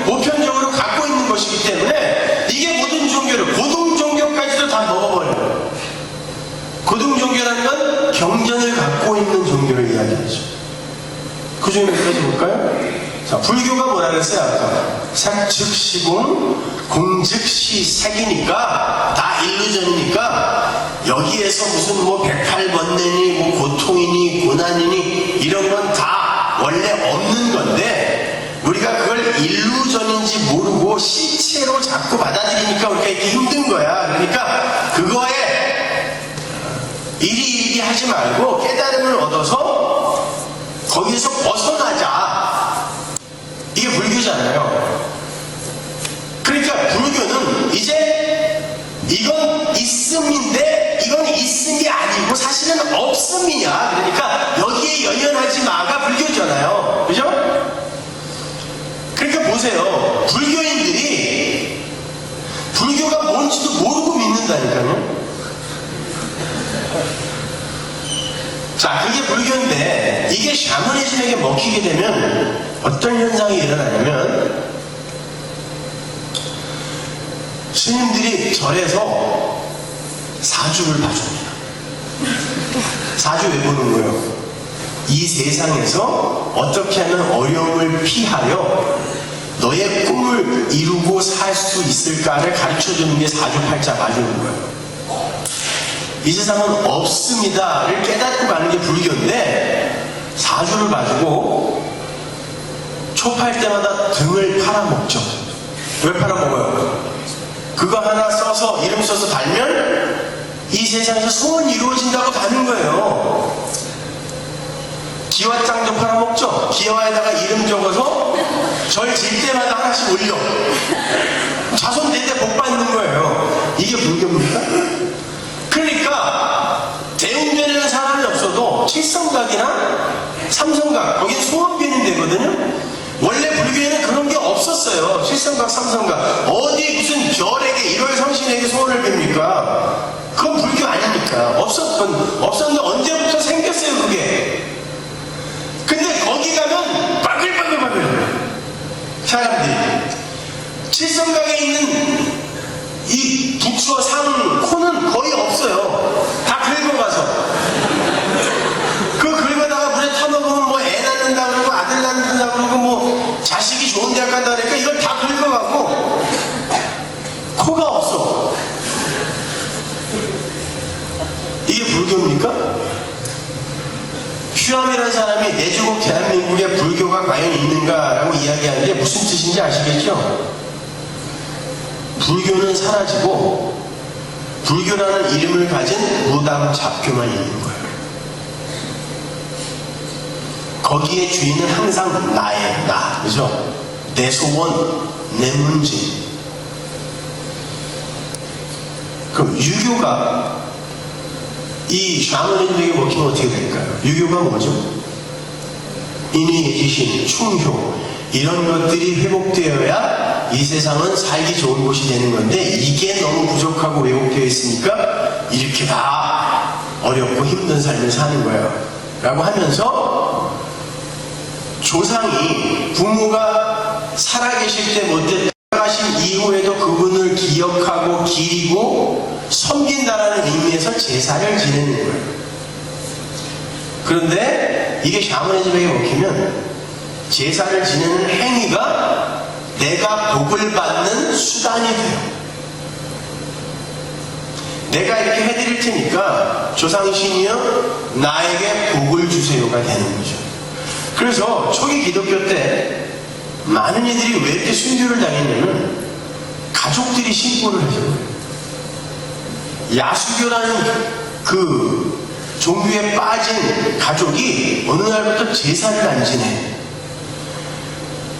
보편적으로 갖고 있는 것이기 때문에 이게 모든 종교를, 고등종교까지도 다 먹어버려요. 고등종교라는 건 경전을 갖고 있는 종교를 이야기하죠. 그 중에 몇 가지 볼까요? 자, 불교가 뭐라 그랬어요? 아까 색즉시공, 공즉시색이니까 다 일루전이니까 여기에서 무슨 뭐 108번뇌니 뭐 고통이니 고난이니 이런 건 다 원래 없는 건데 우리가 그걸 일루전인지 모르고 시체로 자꾸 받아들이니까 우리가 이렇게 힘든 거야. 그러니까 그거에 이리이리 하지 말고 깨달음을 얻어서 거기서 벗어나자. 이게 불교잖아요. 그러니까 불교는 이제 이건 있음인데 이건 있음이 아니고 사실은 없음이야. 그러니까 여기에 연연하지 마가 불교잖아요. 그죠? 그러니까 보세요. 불교인들이 불교가 뭔지도 모르고 믿는다니까요. 자, 그게 불교인데 이게 샤머니즘에게 먹히게 되면 어떤 현상이 일어나냐면 스님들이 절에서 사주를 봐줍니다. 사주 왜 보는 거예요? 이 세상에서 어떻게 하면 어려움을 피하여 너의 꿈을 이루고 살 수 있을까를 가르쳐주는 게 사주팔자 봐주는 거예요. 이 세상은 없습니다를 깨닫고 가는 게 불교인데 사주를 봐주고 초파할 때마다 등을 팔아먹죠. 왜 팔아먹어요? 그거 하나 써서 이름 써서 달면 이 세상에서 소원이 이루어진다고 가는 거예요. 기와장도 팔아먹죠. 기와에다가 이름 적어서 절 질 때마다 하나씩 올려. 자손 대대 복 받는 거예요. 이게 불교입니까? 그러니까 대웅전에는 사람이 없어도 칠성각이나 삼성각 거긴 소원 비는 데거든요. 원래 불교에는 그런 게 없었어요. 칠성각, 삼성각. 어디 무슨 별에게 1월 성신에게 소원을 빕니까? 그건 불교 아니니까. 없었는데 언제부터 생겼어요, 그게. 근데 거기 가면 바글바글바글 사람들이. 칠성각에 있는 이 북수와 상, 코는 거의 없어요. 다 긁어가서. 그 긁어다가 물에 타먹으면 뭐 애 낳는다 그러고 아들 낳는다 그러고 뭐 자식이 좋은 대학 간다 그러니까 이걸 다 긁어가고 코가 없어. 이게 불교입니까? 휴암이라는 사람이 내주국 대한민국에 불교가 과연 있는가라고 이야기하는 게 무슨 뜻인지 아시겠죠? 불교는 사라지고 불교라는 이름을 가진 무당 잡교만 있는 거예요. 거기에 주인은 항상 나예요. 나. 그죠? 내 소원, 내 문제. 그럼 유교가 이 샤머니즘에게 먹히면 어떻게 될까요? 유교가 뭐죠? 인의, 지신, 충효 이런 것들이 회복되어야 이 세상은 살기 좋은 곳이 되는 건데 이게 너무 부족하고 왜곡되어 있으니까 이렇게 다 어렵고 힘든 삶을 사는 거예요. 라고 하면서 조상이 부모가 살아계실 때 못했다 가신 이후에도 그분을 기억하고 기리고 섬긴다라는 의미에서 제사를 지내는 거예요. 그런데 이게 샤머니즘에게 먹히면 제사를 지내는 행위가 내가 복을 받는 수단이 돼요. 내가 이렇게 해드릴 테니까 조상신이여 나에게 복을 주세요가 되는 거죠. 그래서 초기 기독교 때 많은 이들이 왜 이렇게 순교를 당했냐면 가족들이 신고를 해서 야수교라는 그 종교에 빠진 가족이 어느 날부터 제사를 안 지내.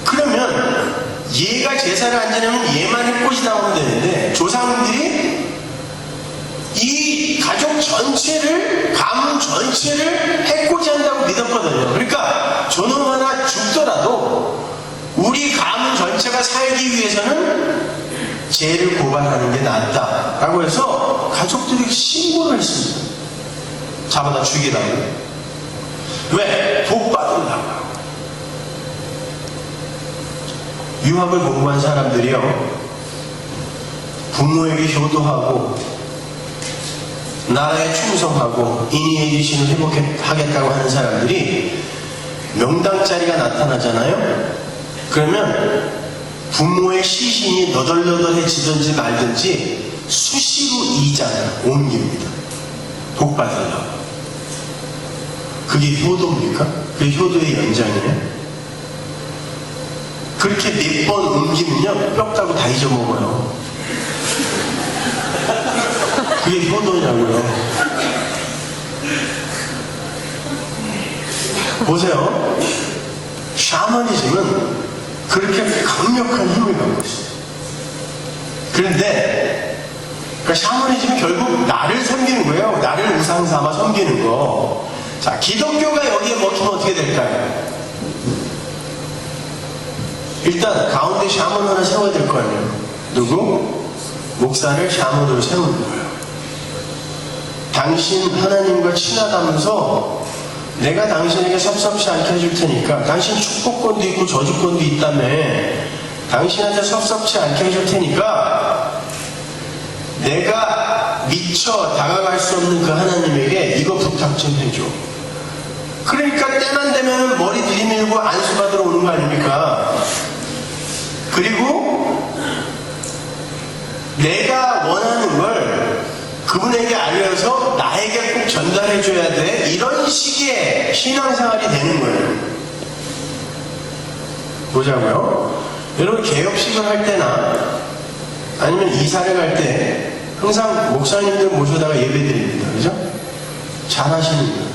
그러면 얘가 제사를 안 지내면 얘만 해코지 당하면 되는데 조상들이 이 가족 전체를, 가문 전체를 해코지한다고 믿었거든요. 그러니까 저놈 하나 죽더라도 우리 가문 전체가 살기 위해서는 죄를 고발하는 게 낫다라고 해서 가족들이 신고를 했습니다. 잡아다 죽이라고. 왜? 복 받으려고. 유학을 공부한 사람들이요, 부모에게 효도하고 나라에 충성하고 인의의 귀신을 회복하겠다고 하는 사람들이 명당 자리가 나타나잖아요. 그러면 부모의 시신이 너덜너덜해지든지 말든지 수시로 이장을 옮깁니다. 복 받으려고. 그게 효도입니까? 그게 효도의 연장이에요? 그렇게 몇 번 옮기면요, 뼈 따고 다 잊어먹어요. 그게 효도냐고요. 보세요. 샤머니즘은 그렇게 강력한 힘을 갖고 있어요. 그런데 그러니까 샤머니즘은 결국 나를 섬기는 거예요. 나를 우상 삼아 섬기는 거. 자, 기독교가 여기에 먹히면 어떻게 될까요? 일단 가운데 샤먼 하나 세워야 될 거 아니에요. 누구? 목사를 샤먼으로 세우는 거예요. 당신 하나님과 친하다면서 내가 당신에게 섭섭치 않게 해줄 테니까, 당신 축복권도 있고 저주권도 있다며, 당신한테 섭섭치 않게 해줄 테니까 내가 미처 다가갈 수 없는 그 하나님에게 이거 부탁 좀 해줘. 그러니까 때만 되면 머리 들이밀고 안수받으러 오는 거 아닙니까? 그리고 내가 원하는 걸 그분에게 알려서 나에게 꼭 전달해줘야 돼. 이런 식의 신앙생활이 되는 거예요. 보자고요. 여러분, 개업식을 할 때나 아니면 이사를 갈 때 항상 목사님들 모셔다가 예배 드립니다. 그죠? 잘 하시는 거예요.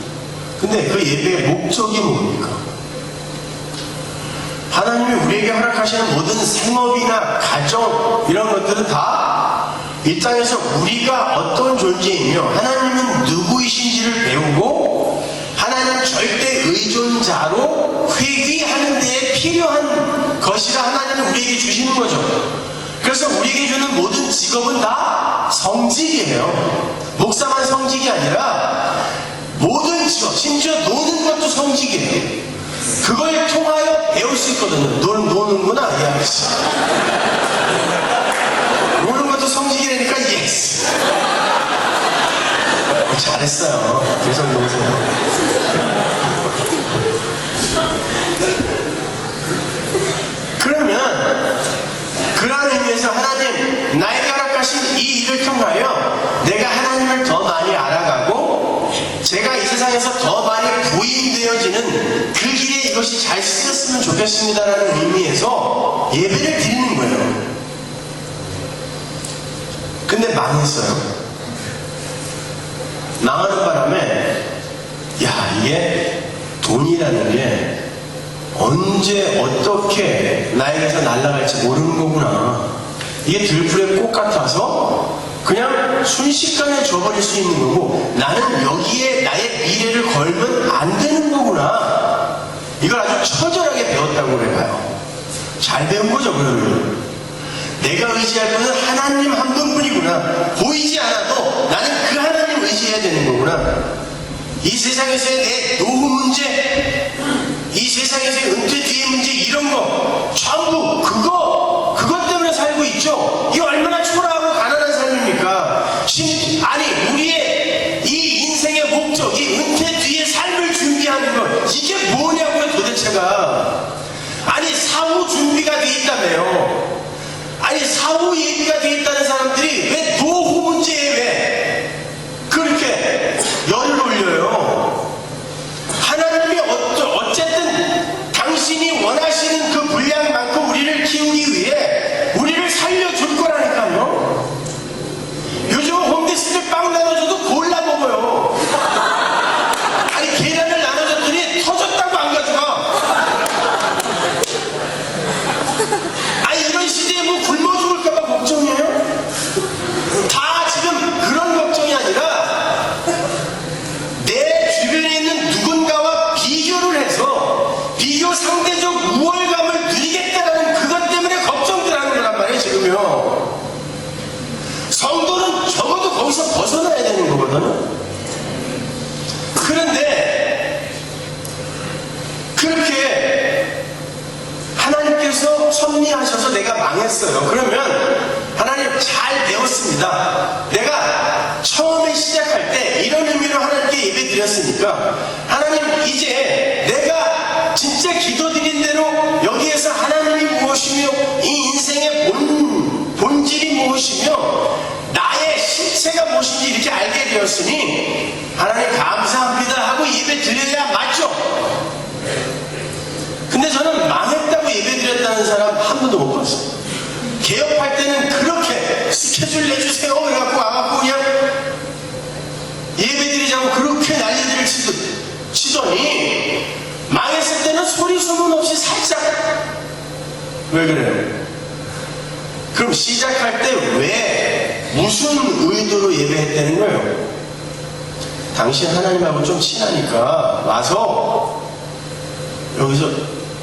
근데 그 예배의 목적이 뭡니까? 하나님이 우리에게 허락하시는 모든 생업이나 가정 이런 것들은 다 이 땅에서 우리가 어떤 존재이며 하나님은 누구이신지를 배우고 하나님 절대 의존자로 회귀하는 데에 필요한 것이라 하나님은 우리에게 주시는 거죠. 그래서 우리에게 주는 모든 직업은 다 성직이에요. 목사만 성직이 아니라 모든 직업, 심지어 노는 것도 성직이에요. 그걸 통하여 배울 수 있거든요. 노는구나, 이 아저씨. 노는 것도 성직이라니까, 예스. 잘했어요. 계속 노세요. 그러면 그런 의미에서 하나님, 나에게 허락하신 이 일을 통하여 내가 하나님을 더 많이 알아가고 제가 이 세상에서 더 많이 부인되어지는 그 길에 이것이 잘 쓰였으면 좋겠습니다라는 의미에서 예배를 드리는 거예요. 근데 망했어요. 망하는 바람에 이게 돈이라는 게 언제 어떻게 나에게서 날아갈지 모르는 거구나. 이게 들풀의 꽃 같아서 그냥 순식간에 줘버릴 수 있는 거고 나는 여기에 나의 미래를 걸면 안 되는 거구나. 이걸 아주 처절하게 배웠다고 그래봐요. 잘 배운 거죠, 그러면. 내가 의지할 분은 하나님 한 분뿐이구나. 보이지 않아도 나는 그 하나님 의지해야 되는 거구나. 이 세상에서의 내 노후 문제, 이 세상에서의 은퇴 뒤의 문제, 이런 거 전부 그것 때문에 살고 있죠. 이게 얼마나 초라하고 가난한 삶입니까? 아니, 우리의 이 인생의 목적, 이 은퇴 뒤의 삶을 준비하는 것, 이게 뭐냐고요, 도대체가. 아니, 사후 준비가 돼 있다며요. 아니, 사후 예비가 돼 있다는 사람들이 왜 노후 문제에 왜 그렇게 열을 올려요? 하나님이 어쨌든 당신이 원하시는 그 분량만큼 되었거든요. 그런데 그렇게 하나님께서 섭리하셔서 내가 망했어요. 그러면 하나님 잘 배웠습니다. 내가 처음에 시작할 때 이런 의미로 하나님께 예배 드렸으니까 하나님 이제 내가 진짜 기도드린 대로 여기에서 하나님이 무엇이며 이 인생의 본질이 무엇이며 나의 실체가 무엇인지 이렇게 알게 되었으니 하나님 감사합니다 하고 예배 드려야 맞죠? 근데 저는 망했다고 예배 드렸다는 사람 한 번도 못 봤어요. 개업할 때는 그렇게 스케줄 내주세요 그래갖고 와갖고 그냥 예배드리자고 그렇게 난리들을 치더니 망했을 때는 소리 소문 없이 살짝 왜 그래요? 그럼 시작할 때 왜 무슨 의도로 예배했다는 거예요? 당신 하나님하고 좀 친하니까 와서 여기서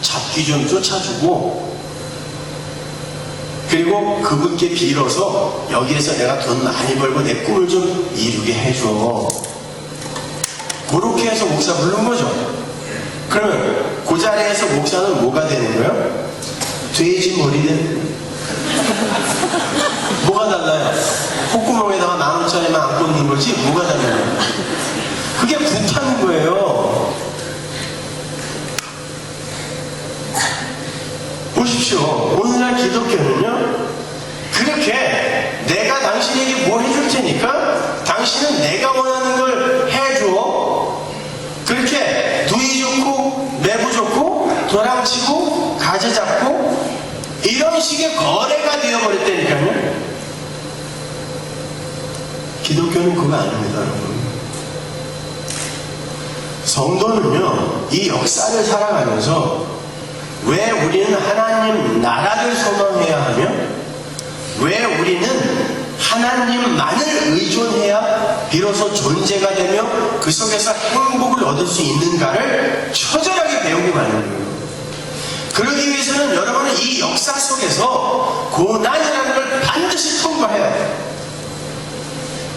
잡기 좀 쫓아주고 그리고 그분께 빌어서 여기에서 내가 돈 많이 벌고 내 꿈을 좀 이루게 해줘. 그렇게 해서 목사 부른 거죠. 그러면 그 자리에서 목사는 뭐가 되는 거예요? 돼지 머리 되는 거예요. 뭐가 달라요? 콧구멍에다가 10,000원짜리만 안 꽂는 거지 뭐가 달라요? 그게 불타는 거예요. 보십시오. 오늘날 기독교는요, 그렇게 내가 당신에게 뭐 해줄 테니까 당신은 내가 원하는 걸 해줘. 그렇게 누이 좋고 매부 좋고 도랑치고 가지 잡고 이런 식의 거래가 되어버렸다니까요. 기독교는 그거 아닙니다, 여러분. 성도는요, 이 역사를 살아가면서 왜 우리는 하나님 나라를 소망해야 하며 왜 우리는 하나님만을 의존해야 비로소 존재가 되며 그 속에서 행복을 얻을 수 있는가를 처절하게 배우고 가는 거예요. 그러기 위해서는 여러분은 이 역사 속에서 고난이라는 걸 반드시 통과해야 돼요.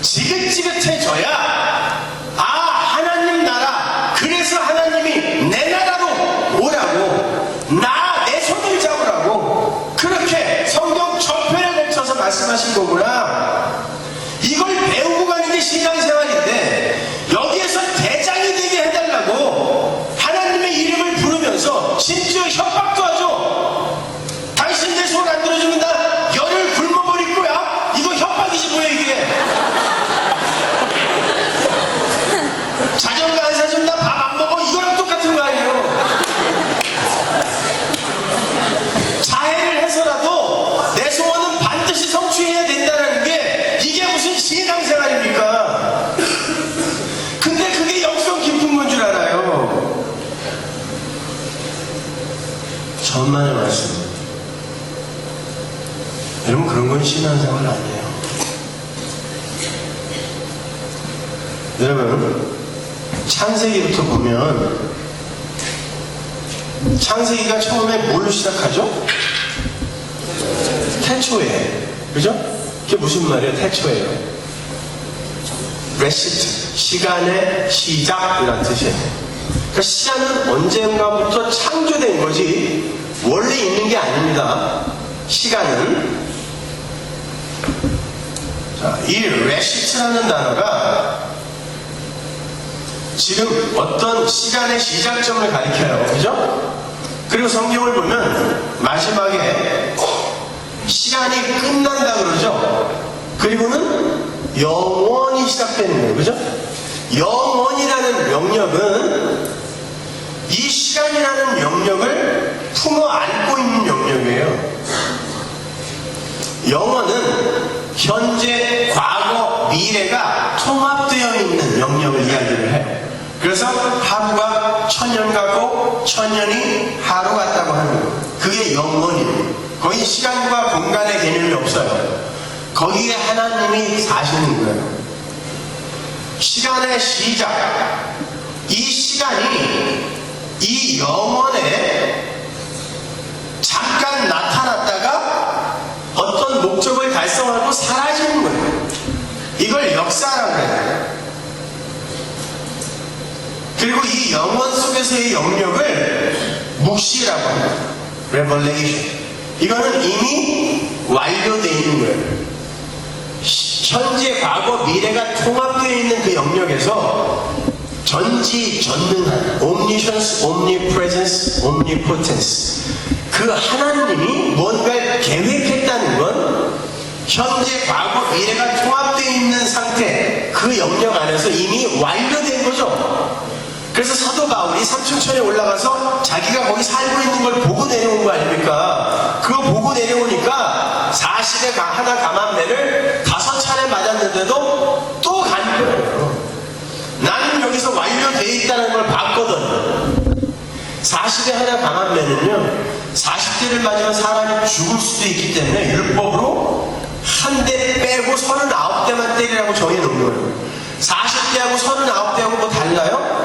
지긋지긋해져야 하나님 나라 그래서 하나님이 내 나라로 오라고 내 손을 잡으라고 그렇게 성경 전편에 걸쳐서 말씀하신 거구나. 이걸 배우고 가는 게 신앙생활인데 여기에서 대장이 되게 해달라고 하나님의 이름을 부르면서 심지어 협박도 하죠. 당신 내 손 안 들어주면 나 열을 굶어버릴 거야. 이거 협박이지 뭐야 이게. 자전거 안 사주면 나 밥 안 먹어. 이거랑 똑같은 거 아니에요. 자해를 해서라도 내 소원은 반드시 성취해야 된다는 게 이게 무슨 신앙생활입니까? 근데 그게 영성 깊은 건 줄 알아요. 천만의 말씀. 여러분 그런 건 신앙생활 아니에요. 여러분 창세기부터 보면 창세기가 처음에 뭘로 시작하죠? 태초에. 그죠? 그게 무슨 말이에요? 태초에요. 레시트. 시간의 시작이라는 뜻이에요. 그러니까 시간은 언젠가부터 창조된 거지 원래 있는 게 아닙니다. 시간은. 자, 이 레시트라는 단어가 지금 어떤 시간의 시작점을 가리켜요. 그죠? 그리고 성경을 보면 마지막에 시간이 끝난다 그러죠? 그리고는 영원히 시작되는 거예요. 그죠? 영원이라는 영역은 이 시간이라는 영역을 품어 안고 있는 영역이에요. 영원은 현재, 과거, 미래가 통합되어 있는 영역을 이야기를 해요. 그래서 하루가 1000년 같고 1000년이 하루 같다고 하는 거예요. 그게 영원이에요. 거기 시간과 공간의 개념이 없어요. 거기에 하나님이 사시는 거예요. 시간의 시작. 이 시간이 이 영원에 잠깐 나타났다가 어떤 목적을 달성하고 사라지는 거예요. 이걸 역사라고 해요. 그리고 이 영원 속에서의 영역을 묵시라고 합니다. Revelation. 이거는 이미 완료되어 있는 거예요. 현재, 과거, 미래가 통합되어 있는 그 영역에서 전지전능한 omniscience, omnipresence, omnipotence, 그 하나님이 뭔가를 계획했다는 건 현재, 과거, 미래가 통합되어 있는 상태, 그 영역 안에서 이미 완료된 거죠. 그래서 사도 바울이 삼층천에 올라가서 자기가 거기 살고 있는 걸 보고 내려온 거 아닙니까? 그거 보고 내려오니까 40에 하나 감암매를 5차례 맞았는데도 또 간 거예요. 나는 여기서 완료되어 있다는 걸 봤거든. 40에 하나 감암매는요, 40대를 맞으면 사람이 죽을 수도 있기 때문에 율법으로 한 대 빼고 39대만 때리라고 정해놓은 거예요. 40대하고 39대하고 뭐 달라요?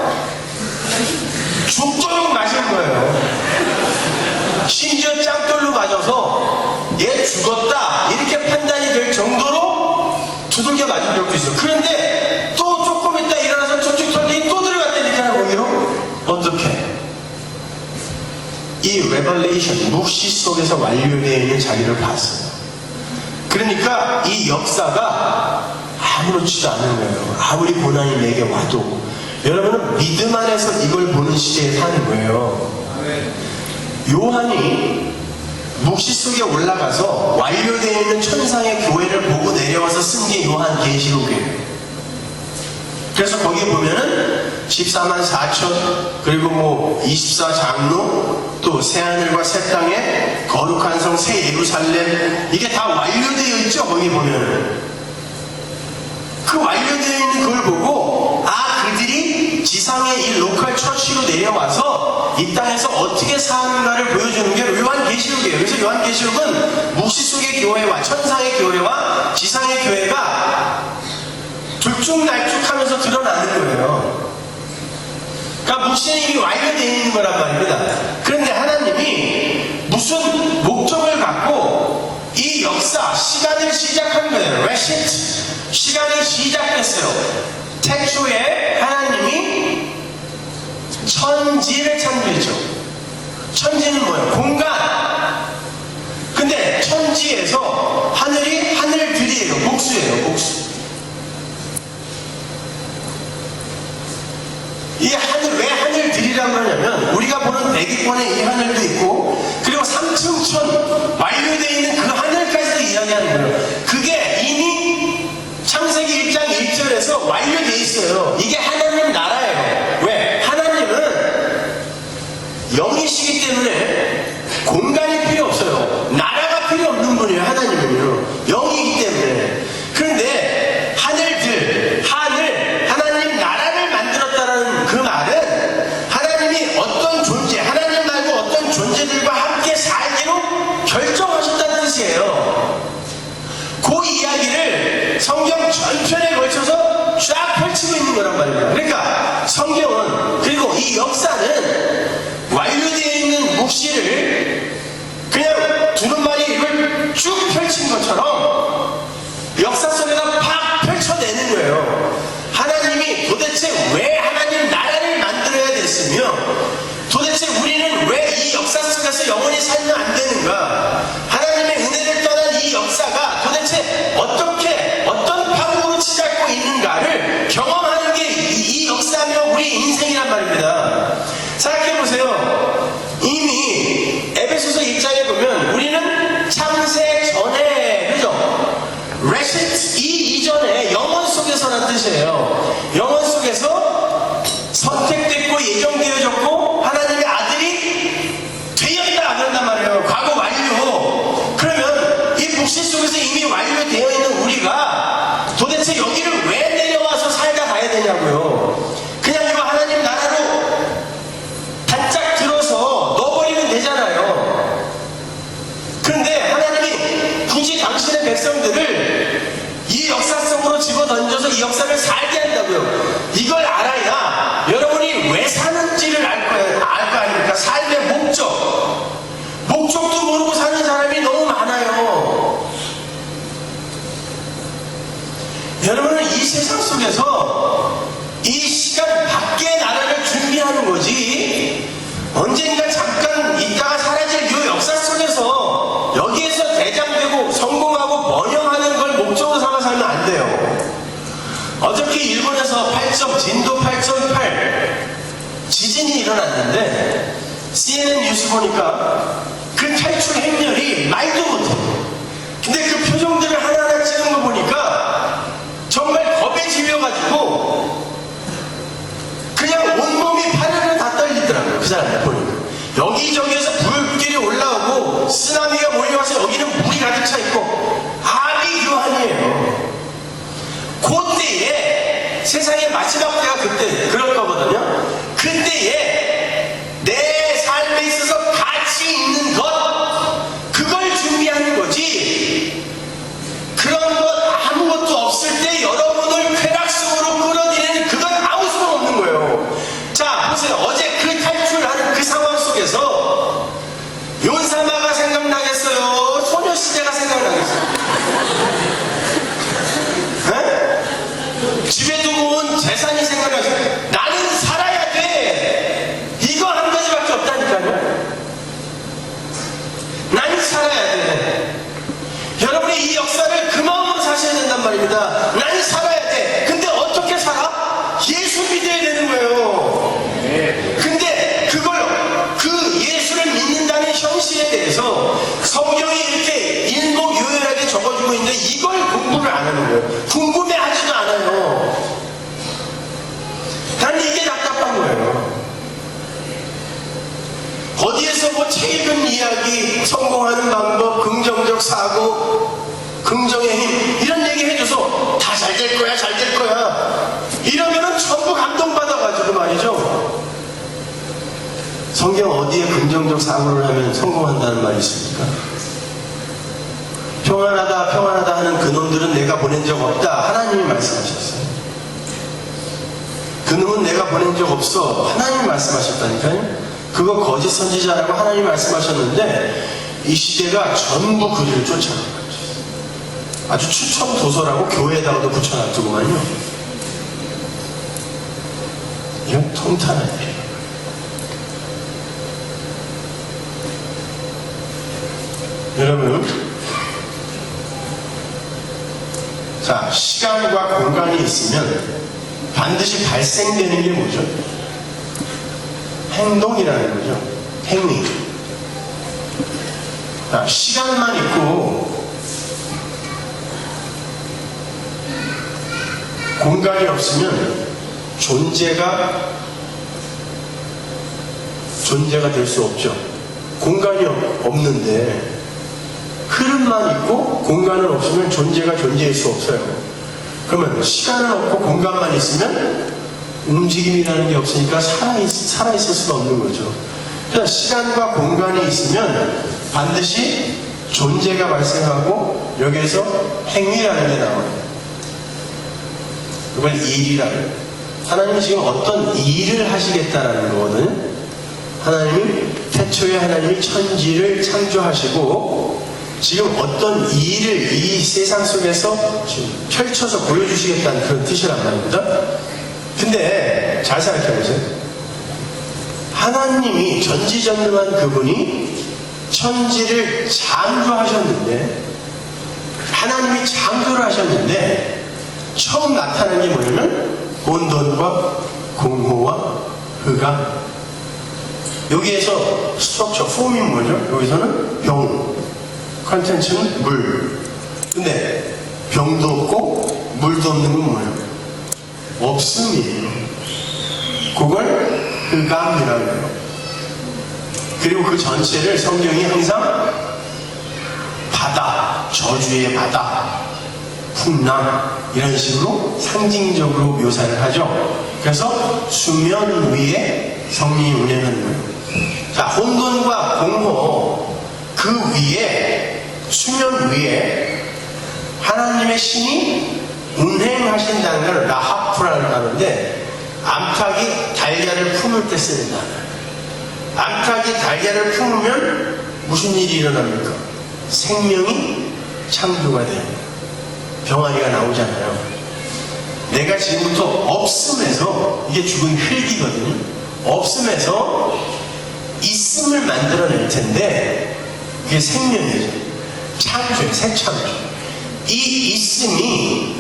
죽도록 맞은 거예요. 심지어 짱돌로 맞아서 얘 죽었다 이렇게 판단이 될 정도로 두들겨 맞은 적도 있어요. 그런데 또 조금 있다 일어나서 저쪽 털니 또 들어갔다니까 거기로. 어떻게? 이 레벌레이션, 묵시 속에서 완료되어 있는 자기를 봤어요. 그러니까 이 역사가 아무렇지도 않은 거예요. 아무리 고난이 내게 와도. 여러분은 믿음 안에서 이걸 보는 시대에 사는 거예요. 요한이 묵시 속에 올라가서 완료되어 있는 천상의 교회를 보고 내려와서 쓴 게 요한 계시록이에요. 그래서 거기 보면은 14만 4천, 그리고 뭐 24장로, 또 새하늘과 새 땅에 거룩한 성 새 예루살렘, 이게 다 완료되어 있죠. 거기 보면은 그 완료되어 있는 그걸 보고, 아, 그들이 지상의 이 로컬 처치로 내려와서 이 땅에서 어떻게 사는가를 보여주는 게 요한계시록이에요. 그래서 요한계시록은 묵시 속의 교회와 천상의 교회와 지상의 교회가 들쭉날쭉하면서 드러나는 거예요. 그러니까 묵시는 이미 완료되어 있는 거란 말입니다. 그런데 하나님이 무슨 목적을 갖고 이 역사, 시간을 시작한 거예요. 레시트, 시간이 시작됐어요. 태초에 하나님이 천지를 창조했죠. 천지는 뭐예요? 공간. 근데 천지에서 하늘이 하늘들이에요. 복수예요. 복수. 이 하늘, 왜 하늘들이라고 그러냐면 우리가 보는 대기권에 이 하늘도 있고, 그리고 삼층천 완료되어 있는 그 하늘까지도 이야기하는 거예요. 그게 이미 창세기 1장 1절에서 완료되어 있어요. 이게 하나님 나라예요. 왜? 하나님은 영이시기 때문에 공간이 필요 없어요. 나라가 필요 없는 분이에요. 하나님은요. 영이기 때문에. 그런데 하늘들, 하나님 나라를 만들었다는 그 말은 하나님이 어떤 존재, 하나님 말고 어떤 존재들과 함께 살기로 결정하셨다는 뜻이에요. 그 이야기를 성경 전편에 걸쳐서 쫙 펼치고 있는 거란 말이에요. 그러니까 성경은, 그리고 이 역사는 완료되어 있는 묵시를 그냥 두루마리 이걸 쭉 펼친 것처럼 역사 속에다 팍 펼쳐내는 거예요. 하나님이 도대체 왜 하나님 나라를 만들어야 됐으며, 도대체 우리는 왜 이 역사 속에서 영원히 살면 안 되는가, 하나님의 은혜를 떠난 이 역사가 도대체 어떻게 어떤 파국으로 치닫고 있는가를 경험하는 게 이 역사며 우리 인생이란 말입니다. 생각해보세요. 이미 에베소서 1장에 보면 우리는 창세 전에, 그죠? 레시트, 이 이전에 영원 속에서란 뜻이에요. 영원 속에서 선택됐고 예정되어졌고 하나님의 아들이 되었다 그런단 말이에요. 과거 완료. 그러면 이 묵시 속에서 이미 완료되어 있는 우리가 도대체 여기를 왜 내려와서 살다 가야 되냐고요. 그냥 이거 하나님 나라로 단짝 들어서 넣어버리면 되잖아요. 그런데 하나님이 굳이 당신의 백성들을 이 역사 속으로 집어던져서 이 역사를 살게 한다고. 어저께 일본에서 진도 8.8 지진이 일어났는데 CNN 뉴스 보니까 그 탈출 행렬이 말도 못해. 근데 그 표정들을 하나하나 찍은 거 보니까 정말 겁에 질려가지고 그냥 온몸이 파르르 다 떨리더라고요. 그 사람들 보니까. 여기저기에서 불길이 올라오고 쓰나미가 몰려와서 여기는 물이 가득 차 있고 아비규환이에요. 그때에 세상의 마지막 때가 그때 그럴 거거든요. 그때에 내 삶에 있어서 가치 있는 것 그걸 준비하는 거지. 그런 것 아무것도 없을 때 여러분을 쾌락 속으로 끌어들이는 그건 아무 소용 없는 거예요. 자 보세요. 어제 그 탈출하는 그 상황 속에서 요사마가 생각나겠어요? 소녀시대가 생각나겠어요? 네? 집에 두고 온 재산이 생각나겠어요? 나는 살아야 돼. 이거 한 가지밖에 없다니까요. 나는 살아야 돼. 여러분이 이 역사를 그 마음으로 사셔야 된단 말입니다. 나는 살아야 돼. 근데 어떻게 살아? 예수 믿어야 되는 거예요. 근데 그 예수를 믿는다는 현실에 대해서 성경이 이렇게 일목요연하게 적어주고 있는데 이걸 공부를 안 하는 거예요. 궁금해하지도 않아요. 난 이게 답답한 거예요. 어디에서 뭐 책 읽은 이야기, 성공하는 방법, 긍정적 사고, 긍정의 힘 이런 얘기 해줘서 다 잘 될 거야, 잘 될 거야 이러면은 전부 감동받아가지고 말이죠. 성경 어디에 긍정적 사고를 하면 성공한다는 말이 있습니까? 평안하다 평안하다 하는 그놈들은 내가 보낸 적 없다 하나님이 말씀하셨어요. 그놈은 내가 보낸 적 없어 하나님이 말씀하셨다니까요. 그거 거짓 선지자라고 하나님이 말씀하셨는데 이 시대가 전부 그들을 쫓아가는 거죠. 아주 추천 도서라고 교회에다가도 붙여놨더구만요. 이건 통탄한 일이에요. 여러분, 자, 시간과 공간이 있으면 반드시 발생되는 게 뭐죠? 행동이라는 거죠. 행위. 자, 시간만 있고 공간이 없으면 존재가 될 수 없죠. 공간이 없는데 흐름만 있고 공간은 없으면 존재가 존재할 수 없어요. 그러면 시간은 없고 공간만 있으면 움직임이라는 게 없으니까 살아있을 수가 없는 거죠. 그러니까 시간과 공간이 있으면 반드시 존재가 발생하고 여기에서 행위라는 게 나와요. 이걸 일이라는. 하나님이 지금 어떤 일을 하시겠다라는 거거든요. 하나님이 태초에 하나님이 천지를 창조하시고 지금 어떤 일을 이 세상 속에서 지금 펼쳐서 보여주시겠다는 그런 뜻이란 말입니다. 근데 잘 생각해보세요. 하나님이 전지전능한 그분이 천지를 창조하셨는데 하나님이 창조를 하셨는데 처음 나타난 게 뭐냐면 혼돈과 공허와 흑암. 여기에서 스트럭처, 폼이 뭐죠? 여기서는 병, 컨텐츠는 물. 근데 병도 없고 물도 없는 건 뭐예요? 없음이에요. 그걸 흑암이라고 해요. 그리고 그 전체를 성경이 항상 바다, 저주의 바다, 풍랑 이런 식으로 상징적으로 묘사를 하죠. 그래서 수면 위에 성령이 운행하는 거예요. 자, 혼돈과 공허 그 위에 수면 위에 하나님의 신이 운행하신다는 걸 라하프라는 단어인데 암탉이 달걀을 품을 때 쓰는 단어예요. 암탉이 달걀을 품으면 무슨 일이 일어납니까? 생명이 창조가 돼요. 병아리가 나오잖아요. 내가 지금부터 없음에서, 이게 죽은 흙이거든요. 없음에서 있음을 만들어낼 텐데 이게 생명이죠. 창조예요. 새 창조. 이 있음이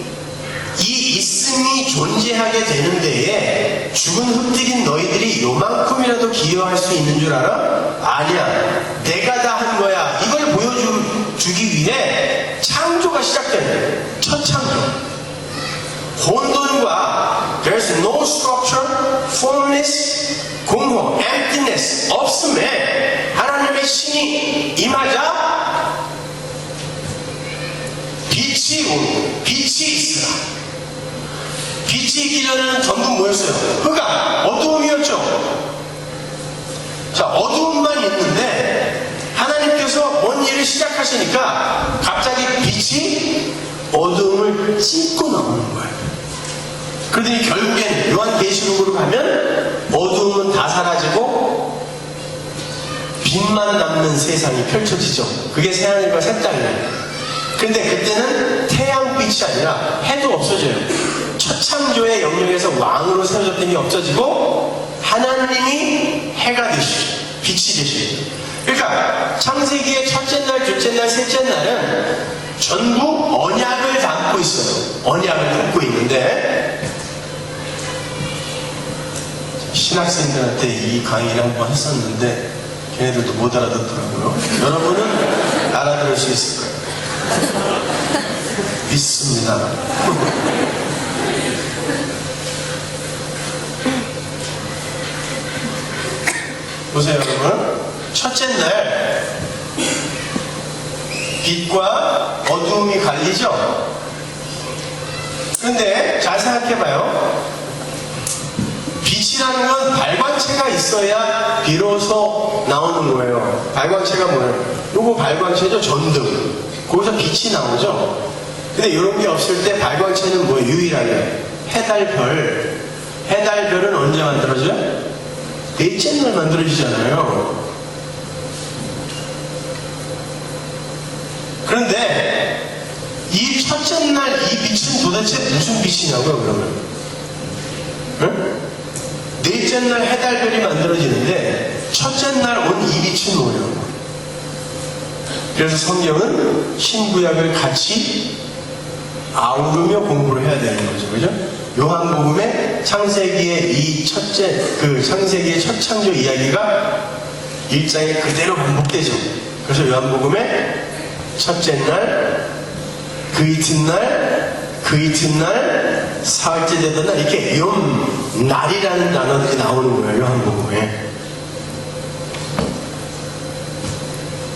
이 있음이 존재하게 되는 데에 죽은 흙들인 너희들이 요만큼이라도 기여할 수 있는 줄 알아? 아니야. 내가 다 한 거야. 이걸 보여주기 위해 창조가 시작된 거야. 첫 창조. 혼돈과 there's no structure, formless, 공허, emptiness 없음에 하나님의 신이 임하자 빛이 있으라. 빛이 있기 전에는 전부 뭐였어요? 흑암, 어두움이었죠. 자, 어두움만 있는데 하나님께서 뭔 일을 시작하시니까 갑자기 빛이 어두움을 찢고 나오는 거예요. 그러더니 결국엔 요한계시록으로 가면 어두움은 다 사라지고 빛만 남는 세상이 펼쳐지죠. 그게 새하늘과 새 땅이에요. 근데 그때는 태양빛이 아니라 해도 없어져요. 첫 창조의 영역에서 왕으로 세워졌던 게 없어지고 하나님이 해가 되시죠. 빛이 되시죠. 그러니까 창세기의 첫째 날, 둘째 날, 셋째 날은 전부 언약을 담고 있어요. 언약을 담고 있는데 신학생들한테 이 강의를 한번 했었는데 걔네들도 못 알아듣더라고요. 여러분은 알아들을 수 있을 거예요. 믿습니다. 보세요, 여러분. 첫째 날 빛과 어두움이 갈리죠? 그런데 잘 생각해봐요. 빛이라는 건 발광체가 있어야 비로소 나오는 거예요. 발광체가 뭐예요? 요거 발광체죠, 전등. 거기서 빛이 나오죠. 근데 이런 게 없을 때 발광체는 뭐 유일하게 해달별. 해달별은 언제 만들어져요? 넷째 날 만들어지잖아요. 그런데 이 첫째 날 이 빛은 도대체 무슨 빛이냐고요, 그러면? 응? 넷째 날 해달별이 만들어지는데 첫째 날 온 이 빛은 뭐예요? 그래서 성경은 신구약을 같이 아우르며 공부를 해야 되는 거죠. 그죠? 요한복음의 창세기의 이 창세기의 첫 창조 이야기가 1장에 그대로 반복되죠. 그래서 요한복음의 첫째 날, 그 이튿날, 사흘째 되던 날, 이렇게 날이라는 단어들이 나오는 거예요. 요한복음에.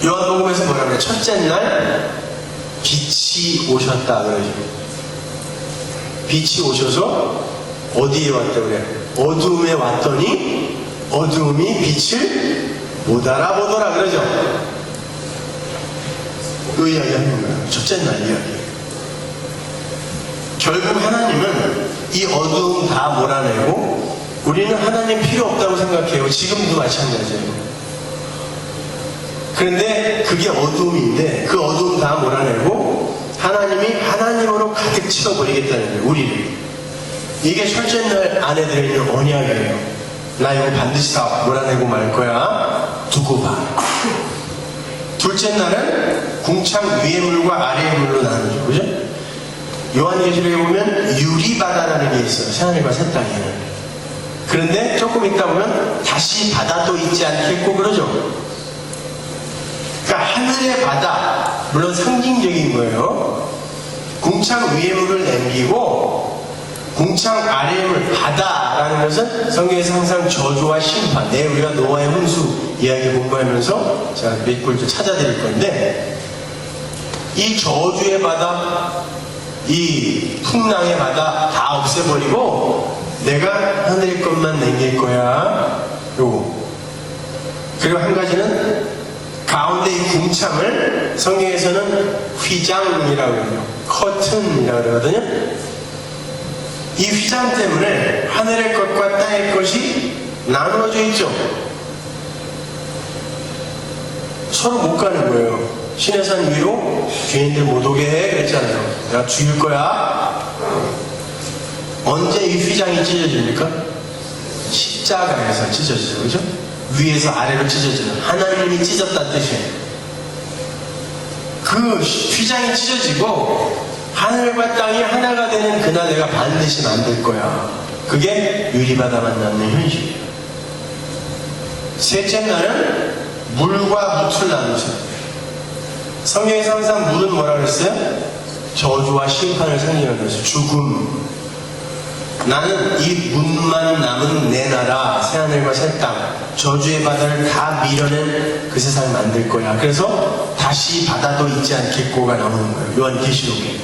요한복음에서 뭐라 그래요? 첫째 날 빛이 오셨다 그러죠. 빛이 오셔서 어디에 왔다 그래요? 어두움에 왔더니 어두움이 빛을 못 알아보더라 그러죠. 그 이야기 하는 거예요. 첫째 날 이야기. 결국 하나님은 이 어두움 다 몰아내고 우리는 하나님 필요 없다고 생각해요. 지금도 마찬가지예요. 그런데 그게 어두움인데 그 어두움 다 몰아내고 하나님이 하나님으로 가득 채워버리겠다는 거예요. 우리를. 이게 첫째 날 안에 들어있는 언약이에요. 나 이거 반드시 다 몰아내고 말 거야. 두고 봐. 둘째 날은 궁창 위의 물과 아래의 물로 나누죠. 그죠? 요한계시록에 보면 유리바다라는 게 있어요. 새하늘과 새 땅에는. 그런데 조금 있다 보면 다시 바다도 있지 않겠고 그러죠. 그러니까 하늘의 바다, 물론 상징적인 거예요. 궁창 위의 물을 남기고 궁창 아래의 물, 바다라는 것은 성경에서 항상 저주와 심판, 내일 우리가 노아의 홍수 이야기 공부하면서 제가 몇 꿀 좀 찾아드릴 건데 이 저주의 바다, 이 풍랑의 바다 다 없애버리고 내가 하늘의 것만 남길 거야. 요거. 그리고 한 가지는 가운데 이 궁창을 성경에서는 휘장이라고 해요. 커튼이라고 그러거든요. 이 휘장 때문에 하늘의 것과 땅의 것이 나누어져 있죠. 서로 못 가는 거예요. 시내산 위로 죄인들 못 오게 해 그랬잖아요. 내가 죽일 거야. 언제 이 휘장이 찢어집니까? 십자가에서 찢어지죠. 그죠? 위에서 아래로 찢어져요. 하나님이 찢었다는 뜻이에요. 그 휘장이 찢어지고 하늘과 땅이 하나가 되는 그날 내가 반드시 만들 거야. 그게 유리바다만 남는 현실이에요. 셋째 날은 물과 묵을 나누세요. 성경에서 항상 물은 뭐라 그랬어요? 저주와 심판을 상징하는 것이죠. 죽음. 나는 이 문만 남은 내 나라, 새하늘과 새 땅, 저주의 바다를 다 밀어낸 그 세상을 만들 거야. 그래서 다시 바다도 있지 않겠고가 나오는 거예요. 요한계시록에.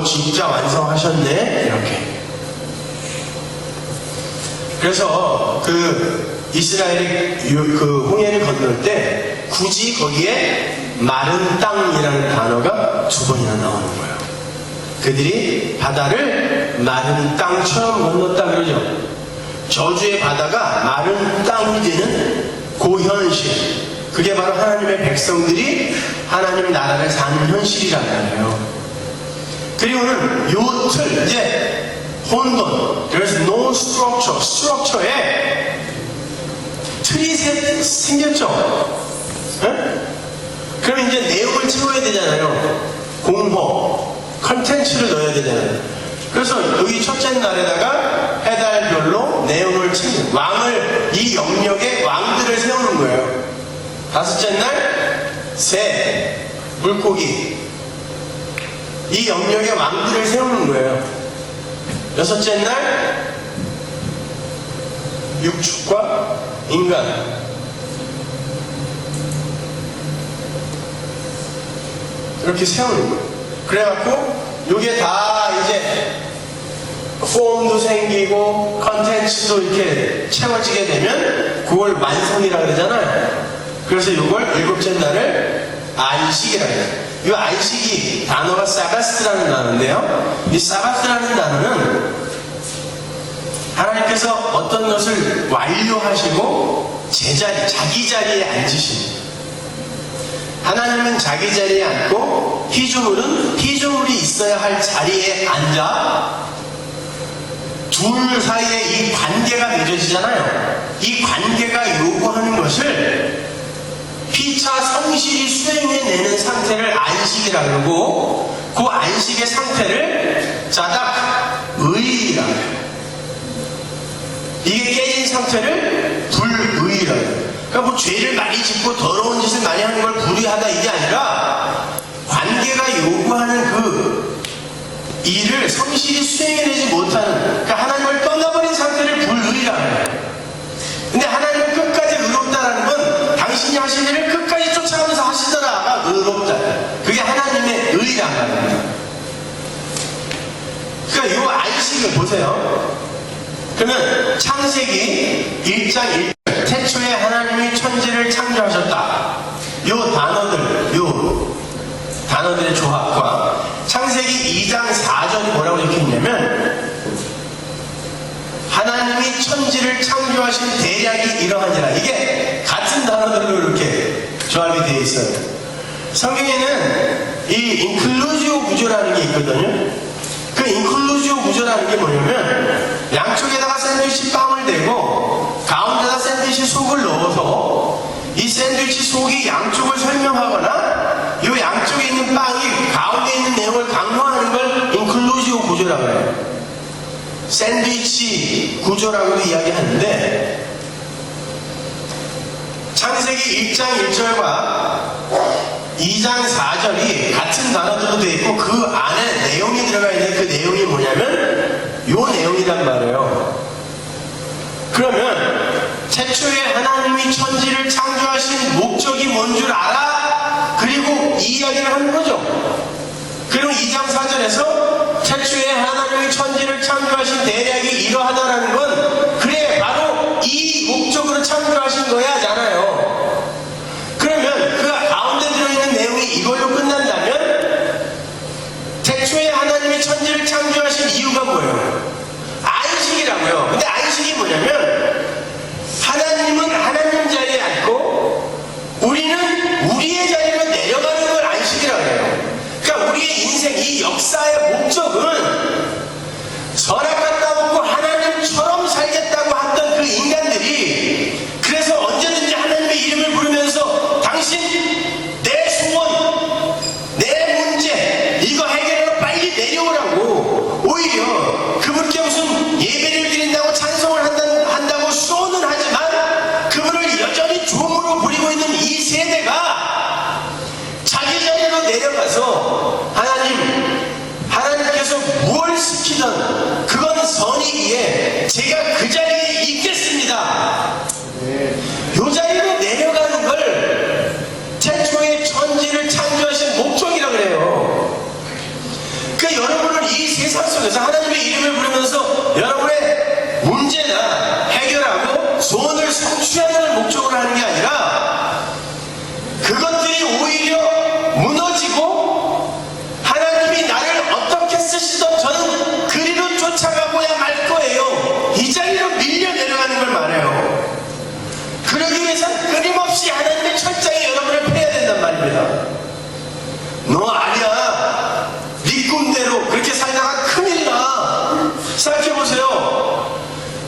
진짜 완성하셨네? 이렇게. 그래서 이스라엘이 그 홍해를 건널 때 굳이 거기에 마른 땅이라는 단어가 2번이나 나오는 거예요. 그들이 바다를 마른 땅처럼 건넜다 그러죠. 저주의 바다가 마른 땅이 되는 그 현실, 그게 바로 하나님의 백성들이 하나님 나라를 사는 현실이란 말이에요. 그리고는 요 틀, 이제 혼돈, there's no structure, 스트럭처에 틀이 생겼죠. 네? 그럼 이제 내용을 채워야 되잖아요. 공허, 컨텐츠를 넣어야 되잖아요. 그래서 여기 첫째 날에다가 해달별로 내용을 채우는, 왕을, 이 영역에 왕들을 세우는 거예요. 다섯째 날 새, 물고기, 이 영역에 왕들을 세우는 거예요. 여섯째 날 육축과 인간, 이렇게 세우는 거예요. 그래갖고 이게 다 이제 폼도 생기고 컨텐츠도 이렇게 채워지게 되면 그걸 완성이라 그러잖아요. 그래서 이걸 일곱째 날을 안식이라고 해요. 이 안식이 단어가 사바스라는 단어인데요. 이 사바스라는 단어는 하나님께서 어떤 것을 완료하시고 제자리, 자기 자리에 앉으십니다. 하나님은 자기 자리에 앉고 피조물이 있어야 할 자리에 앉아 둘 사이에 이 관계가 맺어지잖아요. 이 관계가 요구하는 것을 피차 성실히 수행해내는 상태를 안식이라 그러고, 그 안식의 상태를 자닥의라고 해요. 이게 깨진 상태를 불의라고 해요. 그러니까 뭐 죄를 많이 짓고 더러운 짓을 많이 하는 걸 불의하다 이게 아니라 관계가 요구하는 그 일을 성실히 수행해내지 못하는, 그러니까 하나님을 떠나버린 상태를 불의라고 해요. 근데 하나님은 끝까지 의롭다라는 건 당신이 하신 일을 끝까지 쫓아가면서 하시더라가 의롭다. 그게 하나님의 의란 말입니다. 그러니까 이 안식을 보세요. 그러면 창세기 1장 1절, 태초에 하나님이 천지를 창조하셨다. 요 단어들의 조합과 창세기 2장 4절이 뭐라고 적혀있냐면, 하나님이 천지를 창조하신 대략이 이러하니라. 이게 같은 단어들로 이렇게 조합이 되어 있어요. 성경에는 이 인클루지오 구조라는 게 있거든요. 그 인클루지오 구조라는 게 뭐냐면, 양쪽에다가 샌드위치 빵을 대고 가운데다 샌드위치 속을 넣어서 이 샌드위치 속이 양쪽을 설명하거나 이 양쪽에 있는 빵이 가운데 있는 내용을 강조하는 걸 인클루지오 구조라고 해요. 샌드위치 구조라고도 이야기하는데, 창세기 1장 1절과 2장 4절이 같은 단어들로 되어 있고 그 안에 내용이 들어가 있는 그 내용이 뭐냐면 요 내용이란 말이에요. 그러면 태초에 하나님이 천지를 창조하신 목적이 뭔 줄 알아? 그리고 이 이야기를 하는 거죠. 그리고 2장 4절에서 태초에 하나님이 천지를 창조하신 대략이 이러하다라는 건, 그래 바로 이 목적으로 창조하신 거야 하잖아요. 그러면 그 가운데 들어있는 내용이 이걸로 끝난다면 태초에 하나님이 천지를 창조하신 이유가 뭐예요? 안식이라고요. 근데 안식이 뭐냐면, 하나님은 하나님 자리에 앉고 우리는 우리의 자리로 내려가는 걸 안식이라고 해요. 그러니까 우리의 인생, 이 역사의 목적은 선악 갖다 먹고 하나님처럼 살겠다고 했던 그 인간들이, 그래서 언제든지 하나님의 이름을 부르면서 당신 내 소원, 내 문제 이거 해결하러 빨리 내려 문제나 해결하고 소원을 성취하는 목적으로 하는 게 아니라 그것들이 오히려 무너지고 하나님이 나를 어떻게 쓰시던 저는 그리로 쫓아가고야 말 거예요. 이 자리로 밀려 내려가는 걸 말해요. 그러기 위해서는 끊임없이 하나님의 철장에 여러분을 패야 된단 말입니다. 너 아니야. 네 꿈대로 그렇게 살다가 큰일 나. 생각해보세요.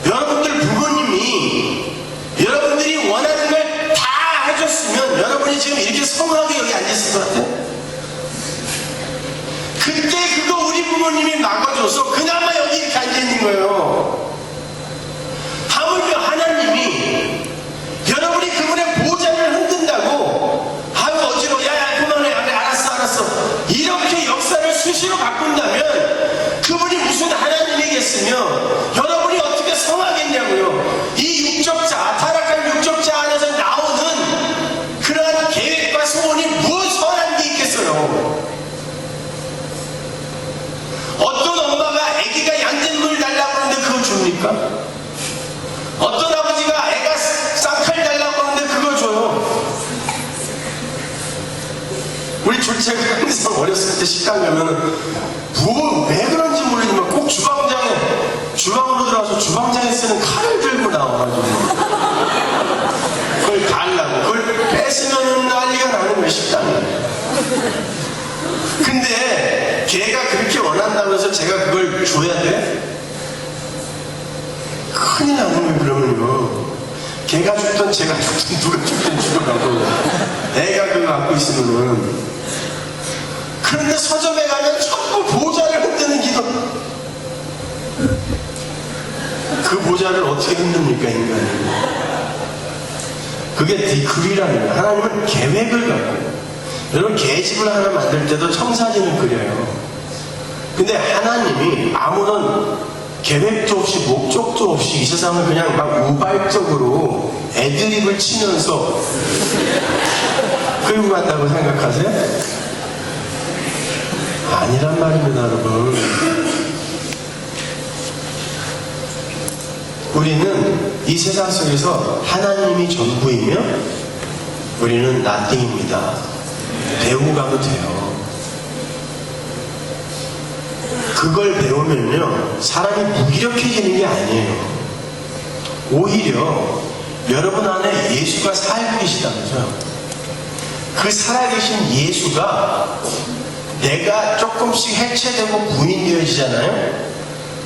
여러분들 부모님이 여러분들이 원하는 걸 다 해줬으면 여러분이 지금 이렇게 성하게 여기 앉았을 것 같아요? 그때 그거 우리 부모님이 막아줘서 그나마 여기 이렇게 앉아있는 거예요. 하물며 하나님이 여러분이 그분의 보좌를 흔든다고 아유 어지러워 야야 그만해 알았어 이렇게 역사를 수시로 바꾼다면 그분이 무슨 하나님이겠으며 여러분이 어떻게 성하겠냐고요. 이 육적자 타락한 육적자 안에서 나오는 그러한 계획과 소원이 무엇 선한 게 있겠어요. 어떤 엄마가 아기가 양잿물 달라고 하는데 그걸 줍니까? 어떤 아버지가 애가 쌍칼 달라고 하는데 그걸 줘요. 우리 둘째가 항상 어렸을 때 식당 가면은 왜 그런지 모르지만 꼭 주방으로 들어가서 주방장에 쓰는 칼을 들고 나와가지고 그걸 갈라고 그걸 뺏으면 난리가 나는 거예요 식당에. 근데 걔가 그렇게 원한다고 해서 제가 그걸 줘야 돼? 큰일 나는 거예요 그러면요. 걔가 죽든 제가 죽든 누가 죽든 죽어가고 애가 그거 갖고 있으면은. 그런데 서점에 가면 전부 보좌를 흔드는 기도. 그 보좌를 어떻게 흔듭니까 인간이? 그게 디크리라는 거예요. 하나님은 계획을 갖고 여러분 계집을 하나 만들 때도 청사진을 그려요. 근데 하나님이 아무런 계획도 없이 목적도 없이 이 세상을 그냥 막 우발적으로 애드립을 치면서 끌고 간다고 생각하세요? 아니란 말입니다 여러분. 우리는 이 세상 속에서 하나님이 전부이며 우리는 nothing입니다. 배우고 가면 돼요. 그걸 배우면요 사람이 무기력해지는 게 아니에요. 오히려 여러분 안에 예수가 살고 계시다면서요. 그 살아계신 예수가 내가 조금씩 해체되고 부인되어지잖아요.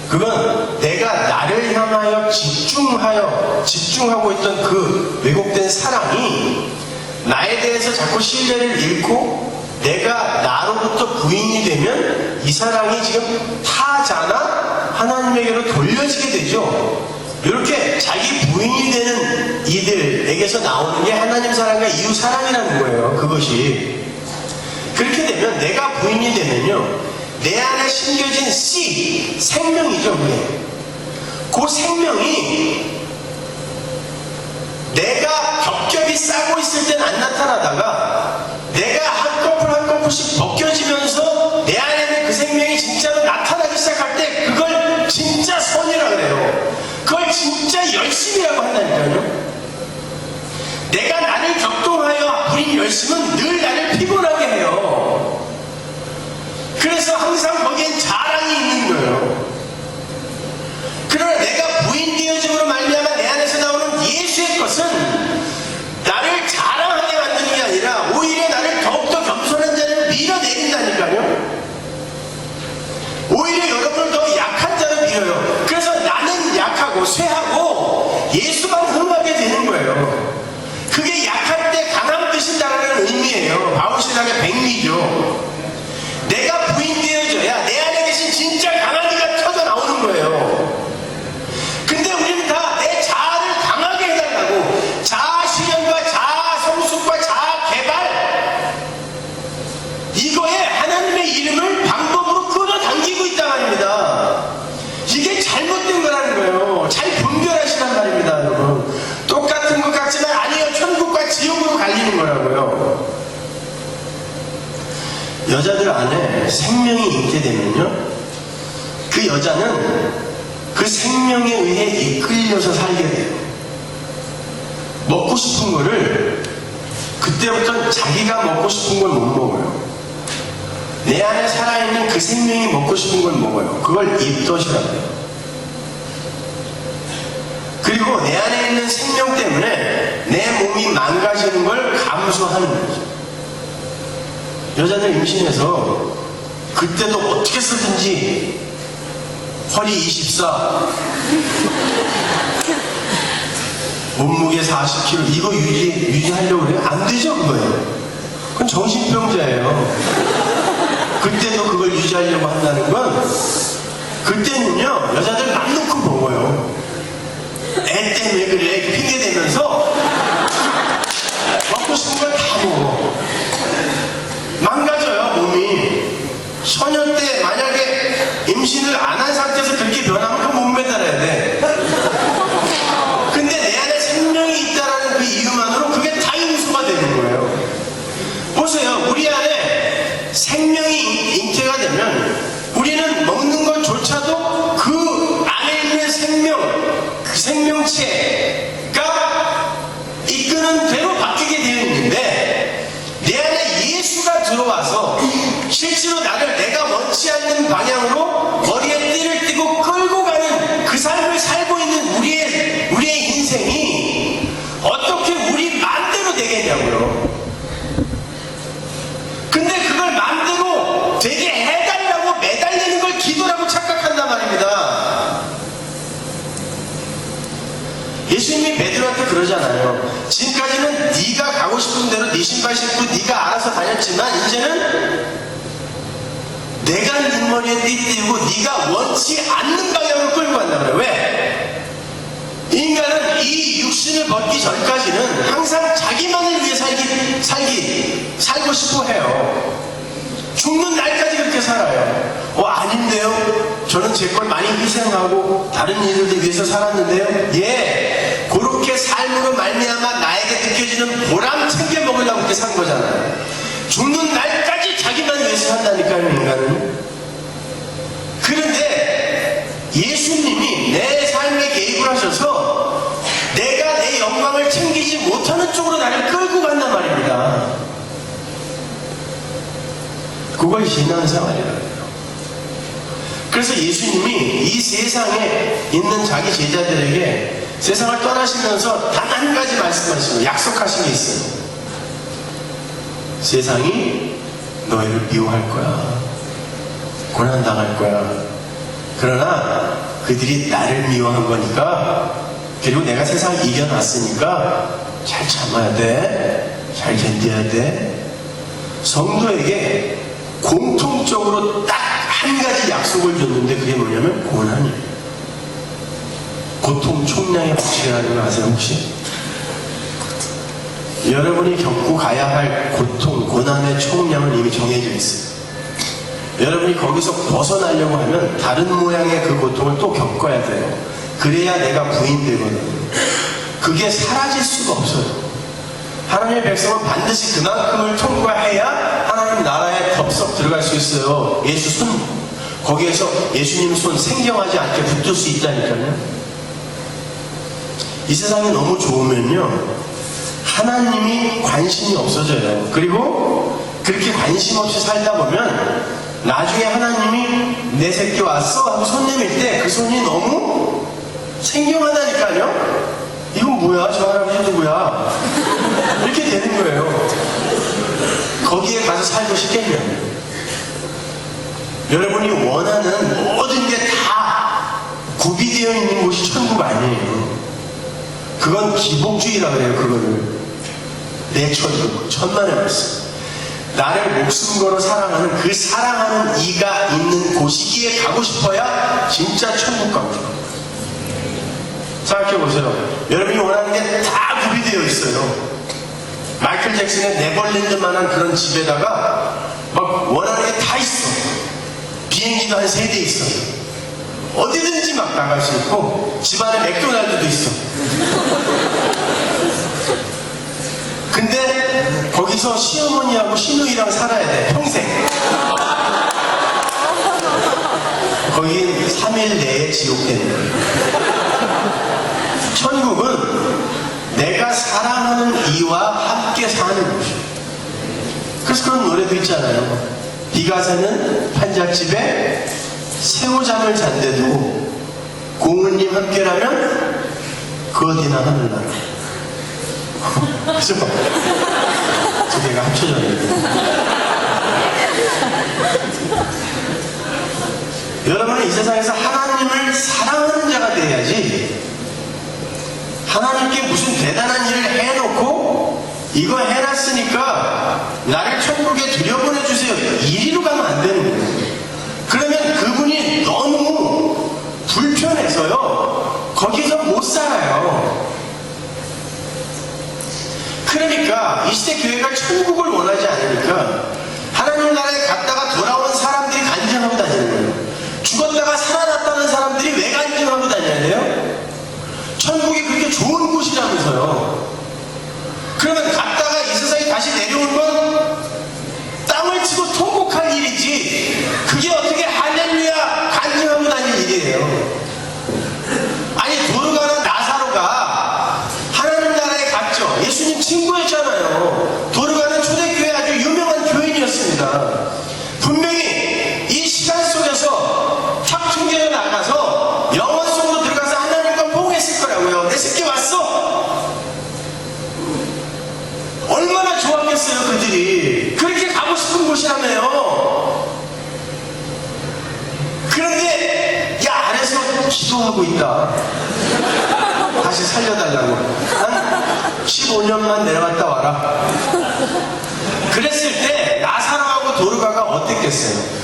그건 내가 나를 향하여 집중하고 있던 그 왜곡된 사랑이 나에 대해서 자꾸 신뢰를 잃고 내가 나로부터 부인이 되면 이 사랑이 지금 타자나 하나님에게로 돌려지게 되죠. 이렇게 자기 부인이 되는 이들에게서 나오는 게 하나님 사랑과 이웃 사랑이라는 거예요. 그것이 그렇게 되면 내가 부인이 되면요 내 안에 심겨진 씨 생명이죠. 그게 그 생명이 내가 겹겹이 싸고 있을 땐 안 나타나다가 내가 한 커플씩 벗겨지면서 내 안에 있는 그 생명이 진짜로 나타나기 시작할 때 그걸 진짜 선이라 그래요. 그걸 진짜 열심이라고 한다니까요. 내가 나를 격동하여 부린 열심은 늘 나를 피곤하게 해요. 그래서 항상 거기엔 자랑이 있는 거예요. 그러나 내가 부인되어짐으로 말미암아 내 안에서 나오는 예수의 것은 나를 자랑하게 만드는 게 아니라 오히려 나를 더욱더 겸손한 자를 밀어내린다니까요. 오히려 여러분을 더 약한 자로 밀어요. 그래서 나는 약하고 쇠하고 예수만 흥하게 되는 거예요. 그게 약할 때 강함 드신다는 의미예요. 바울신앙의 백미죠. 내가 부인되어져야 내 안에 계신 진짜 강한 이가 터져 나오는 거예요. 근데 우리는 다 내 자아를 강하게 해달라고 자아 실현과 자아 성숙과 자아 개발 이거에 하나님의 이름을 방법으로 끌어당기고 있단 말입니다. 이게 잘못된 거라는 거예요. 잘 분별하시란 말입니다 여러분. 똑같은 것 같지만 아니에요. 천국과 지옥으로 갈리는 거라고요. 여자들 안에 생명이 있게 되면요 그 여자는 그 그 생명에 의해 이끌려서 살게 돼요. 먹고 싶은 거를 그때부터 자기가 먹고 싶은 걸 못 먹어요. 내 안에 살아있는 그 생명이 먹고 싶은 걸 먹어요. 그걸 입덧이라고 해요. 그리고 내 안에 있는 생명 때문에 내 몸이 망가지는 걸 감수하는 거죠. 여자들 임신해서 그때도 어떻게 쓰든지 허리 24, 몸무게 40kg 이거 유지하려고 그래요? 안 되죠, 그거예요. 그건 정신병자예요. 그때도 그걸 유지하려고 한다는 건 그때는요 여자들 맘 놓고 먹어요. 애 때문에 그래 핑계 대면서 먹고 싶은 걸 다 먹어. 망가져요 몸이. 소녀 때 만약에 임신을 안 한 상태에서 그렇게 변하면 그 못 매달아야 돼. 근데 내 안에 생명이 있다라는 그 이유만으로 그게 다 인수가 되는 거예요. 보세요. 우리 안에 생명이 잉태가 되면 우리는 먹는 것조차도 그 안에 있는 생명, 그 생명체가 이끄는 대로 바뀌게 되어 있는데 내 안에 예수가 들어와서 실제로 나를 내가 원치 않는 방향으로 머리에 띠를 띠고 끌고 가는 그 삶을 살고 있는 우리의 인생이 어떻게 우리 마음대로 되겠냐고요. 근데 그걸 마음대로 되게 해달라고 매달리는 걸 기도라고 착각한단 말입니다. 예수님이 베드로한테 그러잖아요. 지금까지는 네가 가고 싶은 대로 네 신발 신고 네가 알아서 다녔지만 이제는 내가 네 머리에 띠 띄우고 네가 원치 않는 방향으로 끌고 간다 그래요. 왜? 인간은 이 육신을 벗기 전까지는 항상 자기만을 위해 살고 싶어 해요. 죽는 날까지 그렇게 살아요. 아닌데요? 저는 제 걸 많이 희생하고 다른 이들을 위해서 살았는데요? 예, 그렇게 삶으로 말미암아 나에게 느껴지는 보람 챙겨 먹으려고 그렇게 산 거잖아요. 죽는 날까지 자기만 위해서 산다니까요, 인간은. 그런데 예수님이 내 삶에 개입을 하셔서 내가 내 영광을 챙기지 못하는 쪽으로 나를 끌고 간단 말입니다. 그걸 신앙생활이라고 해요. 그래서 예수님이 이 세상에 있는 자기 제자들에게 세상을 떠나시면서 단 한 가지 말씀하시고 약속하신 게 있어요. 세상이 너희를 미워할 거야. 고난당할 거야. 그러나 그들이 나를 미워한 거니까, 그리고 내가 세상을 이겨놨으니까 잘 참아야 돼. 잘 견뎌야 돼. 성도에게 공통적으로 딱 한 가지 약속을 줬는데 그게 뭐냐면 고난이에요. 고통 총량의 법칙이라는 거 아세요 혹시? 여러분이 겪고 가야 할 고통, 고난의 총량은 이미 정해져 있어요. 여러분이 거기서 벗어나려고 하면 다른 모양의 그 고통을 또 겪어야 돼요. 그래야 내가 부인되거든요. 그게 사라질 수가 없어요. 하나님의 백성은 반드시 그만큼을 통과해야 하나님 나라에 덥석 들어갈 수 있어요. 예수 손, 거기에서 예수님 손 생경하지 않게 붙들 수 있다니까요. 이 세상이 너무 좋으면요 하나님이 관심이 없어져요. 그리고 그렇게 관심 없이 살다 보면 나중에 하나님이 내 새끼 왔어 하고 손 내밀 때 그 손이 너무 생경하다니까요. 이건 뭐야? 저 할아버지 누구야? 이렇게 되는 거예요. 거기에 가서 살고 싶겠냐고요. 여러분이 원하는 모든 게 다 구비되어 있는 곳이 천국 아니에요. 그건 기복주의라 그래요. 그거를 내 천국, 천만의 말씀. 나를 목숨 걸어 사랑하는 그 사랑하는 이가 있는 곳이기에 가고 싶어야 진짜 천국 가고 싶어요. 생각해보세요. 여러분이 원하는 게 다 구비되어 있어요. 마이클 잭슨의 네버랜드만한 그런 집에다가 막 원하는 게 다 있어. 비행기도 한 3대 있어. 어디든지 막 나갈 수 있고 집안에 맥도날드도 있어. 근데 거기서 시어머니하고 시누이랑 살아야 돼. 평생. 거긴 3일 내에 지옥되는 거예요. 천국은 내가 사랑하는 이와 함께 사는 곳이에요. 그래서 그런 노래도 있잖아요. 비가 새는 판잣집에 새우잠을 잔대도 공은님 함께라면 그 어디나 하늘나라. 그죠? 두 개가 합쳐져 있는. 여러분은 이 세상에서 하나님을 사랑하는 자가 돼야지, 하나님께 무슨 대단한 일을 해놓고 이거 해놨으니까 나를 천국에 들여보내주세요, 이리로 가면 안 되는 거예요. 그러면 그분이 너무 불편해서요 거기서 못 살아요. 그러니까 이 시대 교회가 천국을 원하지 않으니까 하나님 나라에 갔다가 돌아오는 사람들이 간증하고 다니는 거예요. 죽었다가 살아났다는 사람들이 왜 간증하고 다녀야 돼요? 천국이 그렇게 좋은 곳이라면서요. 그러면 갔다가 이 세상에 다시 내려온 건 땅을 치고 통곡할 일이지, 그게 어떻게 할렐루야 간증하고 다닐 일이에요. 아니, 도르가나 나사로가 하나님 나라에 갔죠. 예수님 친구였잖아요. 도르가는 초대교회 아주 유명한 교인이었습니다. 분명히 이 시간 속에서 탁 튕겨 나가서 영원 속으로 들어가서 하나님과 포옹했을 거라고요. 내 새끼 왔어. 얼마나 좋았겠어요 그들이. 그렇게 가고 싶은 곳이라며요. 그런데 야, 아래서 기도하고 있다, 다시 살려달라고. 한 15년만 내려갔다 와라. 그랬을 때 나사로하고 도르가가 어땠겠어요?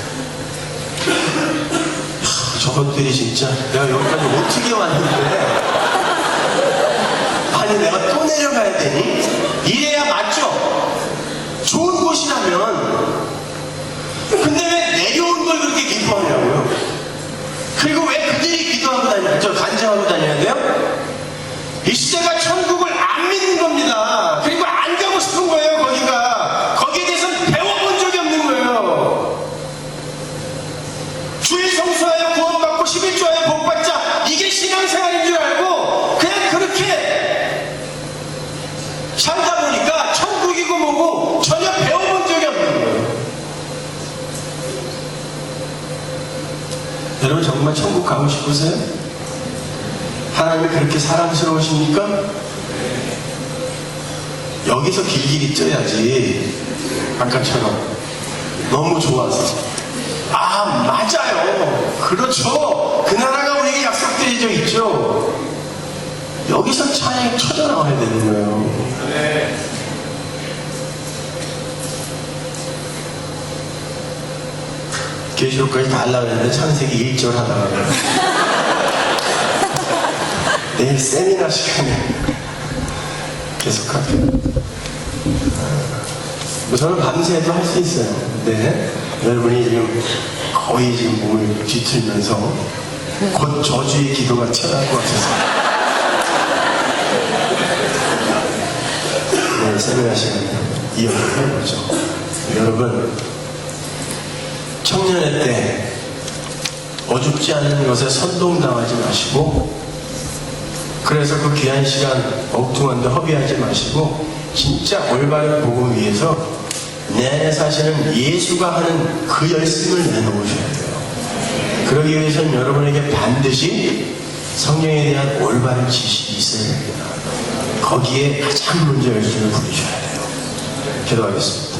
저것들이 진짜 내가 여기까지 어떻게 왔는데, 아니 내가 또 내려가야 되니? 이래야 맞죠? 좋은 곳이라면. 근데 왜 내려온 걸 그렇게 기뻐하냐고요? 그리고 왜 그들이 기도하고 다녀야, 간증하고 다녀야 돼요? 이 시대가 천국을 안 믿는 겁니다. 그리고 안 가고 싶은 거예요. 거기에 대해서는 배워본 적이 없는 거예요. 주일 성수하여 구원받고 11조하여 복받자, 이게 신앙생활인 줄 알고 그냥 그렇게 살다 보니까 천국이고 뭐고 전혀 배워본 적이 없는 거예요. 여러분 정말 천국 가고 싶으세요? 하나님이 그렇게 사랑스러우십니까? 여기서 길길이 쪄야지. 아까처럼 너무 좋아서. 아, 맞아요. 그렇죠. 그 나라가 우리에게 약속되어져 있죠. 여기서 찬양이 터져나와야 되는 거예요. 계시록까지 다 하려고 했는데 창세기 1절 하다가 내일 세미나 시간에 계속할게요. 저는 밤새도 할 수 있어요. 네. 여러분이 지금 거의 지금 몸을 뒤틀면서 곧 저주의 기도가 튀어나올 것 같아서. 네, 세미나 시간에 이어가보죠. 여러분, 청년의 때 어줍지 않은 것에 선동당하지 마시고, 그래서 그 귀한 시간 엉뚱한 데 허비하지 마시고 진짜 올바른 복음 위해서 내 안에 사시는 예수가 하는 그 열심을 내놓으셔야 돼요. 그러기 위해서는 여러분에게 반드시 성령에 대한 올바른 지식이 있어야 됩니다. 거기에 가장 먼저 열심을 부리셔야 돼요. 기도하겠습니다.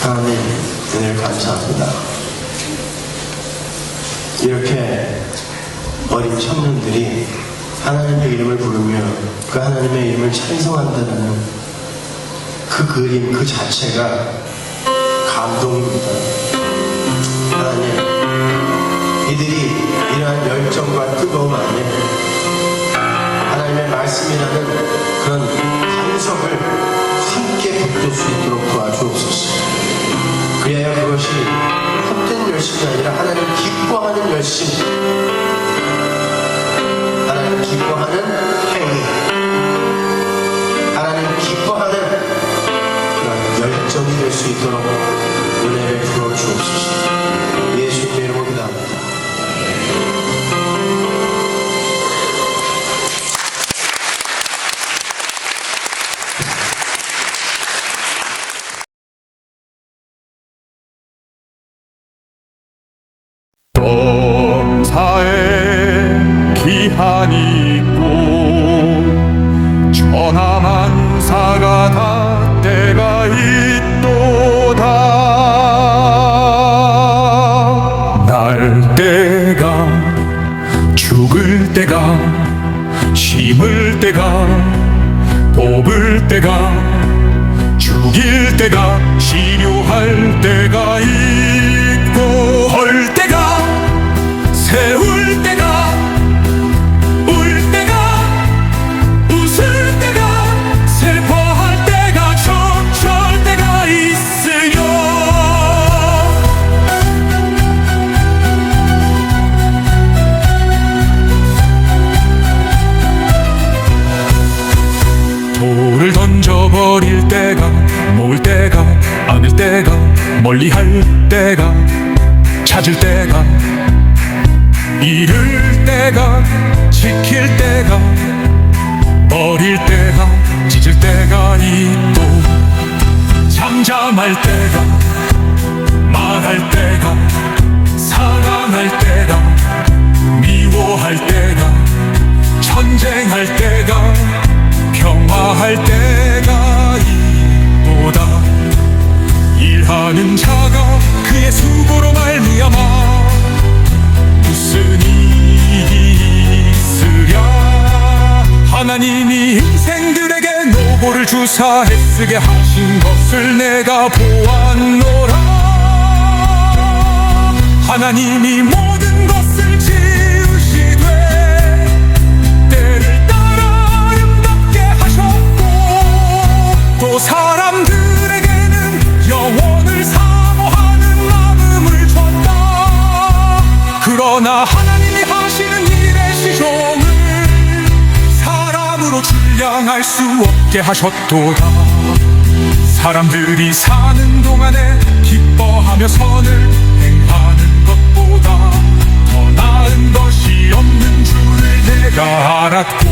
하나님, 은혜를 감사합니다. 이렇게 어린 청년들이 하나님의 이름을 부르며 그 하나님의 이름을 찬송한다는 그 그림 그 자체가 감동입니다. 하나님, 이들이 이러한 열정과 뜨거움 안에 하나님의 말씀이라는 그런 반석을 함께 붙들 수 있도록 도와주옵소서. 그래야 그것이 헛된 열심이 아니라 하나님 기뻐하는 열심, 하나님 기뻐하는 행위, 하나님 기뻐하는 그런 열정이 될 수 있도록 은혜를 부어주옵소서. 예수님의 이름으로 기도합니다. 있고 천하만사가 다 때가 있도다. 날 때가 죽을 때가 심을 때가 뽑을 때가 죽일 때가 치료할 때가 있고 헐 때가 세울 때가 울 때가 웃을 때가 슬퍼할 때가 점철 때가 있으며 돌을 던져버릴 때가 모을 때가 안을 때가 멀리할 때가 찾을 때가 잃을 때가 지킬 때가 버릴 때가 찢을 때가 있고 잠잠할 때가 말할 때가 사랑할 때가 미워할 때가 전쟁할 때가 평화할 때가 있도다. 일하는 자가 그의 수고로 말미암아 무슨 일이 있으랴. 하나님이 인생들에게 노고를 주사 애쓰게 하신 것을 내가 보았노라. 하나님이 모든 것을 지으시되 때를 따라 아름답게 하셨고 또 사람들에게는 영원을 사모하는 마음을 줬다. 그러나 하나님이 하시는 일의 시종을 사람으로 줄량할 수 없게 하셨도다. 사람들이 사는 동안에 기뻐하며 선을 행하는 것보다 더 나은 것이 없는 줄을 내가 알았고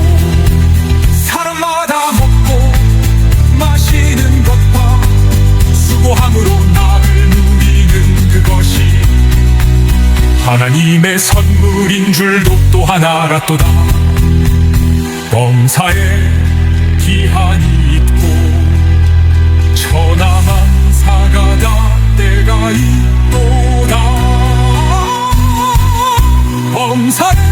사람마다 먹고 마시는 것과 수고함으로 나를 누리는 그것이 하나님의 선물인 줄도 또한 알았도다. 범사에 기한이 있고 천하만사가 다 때가 있도다. 범사에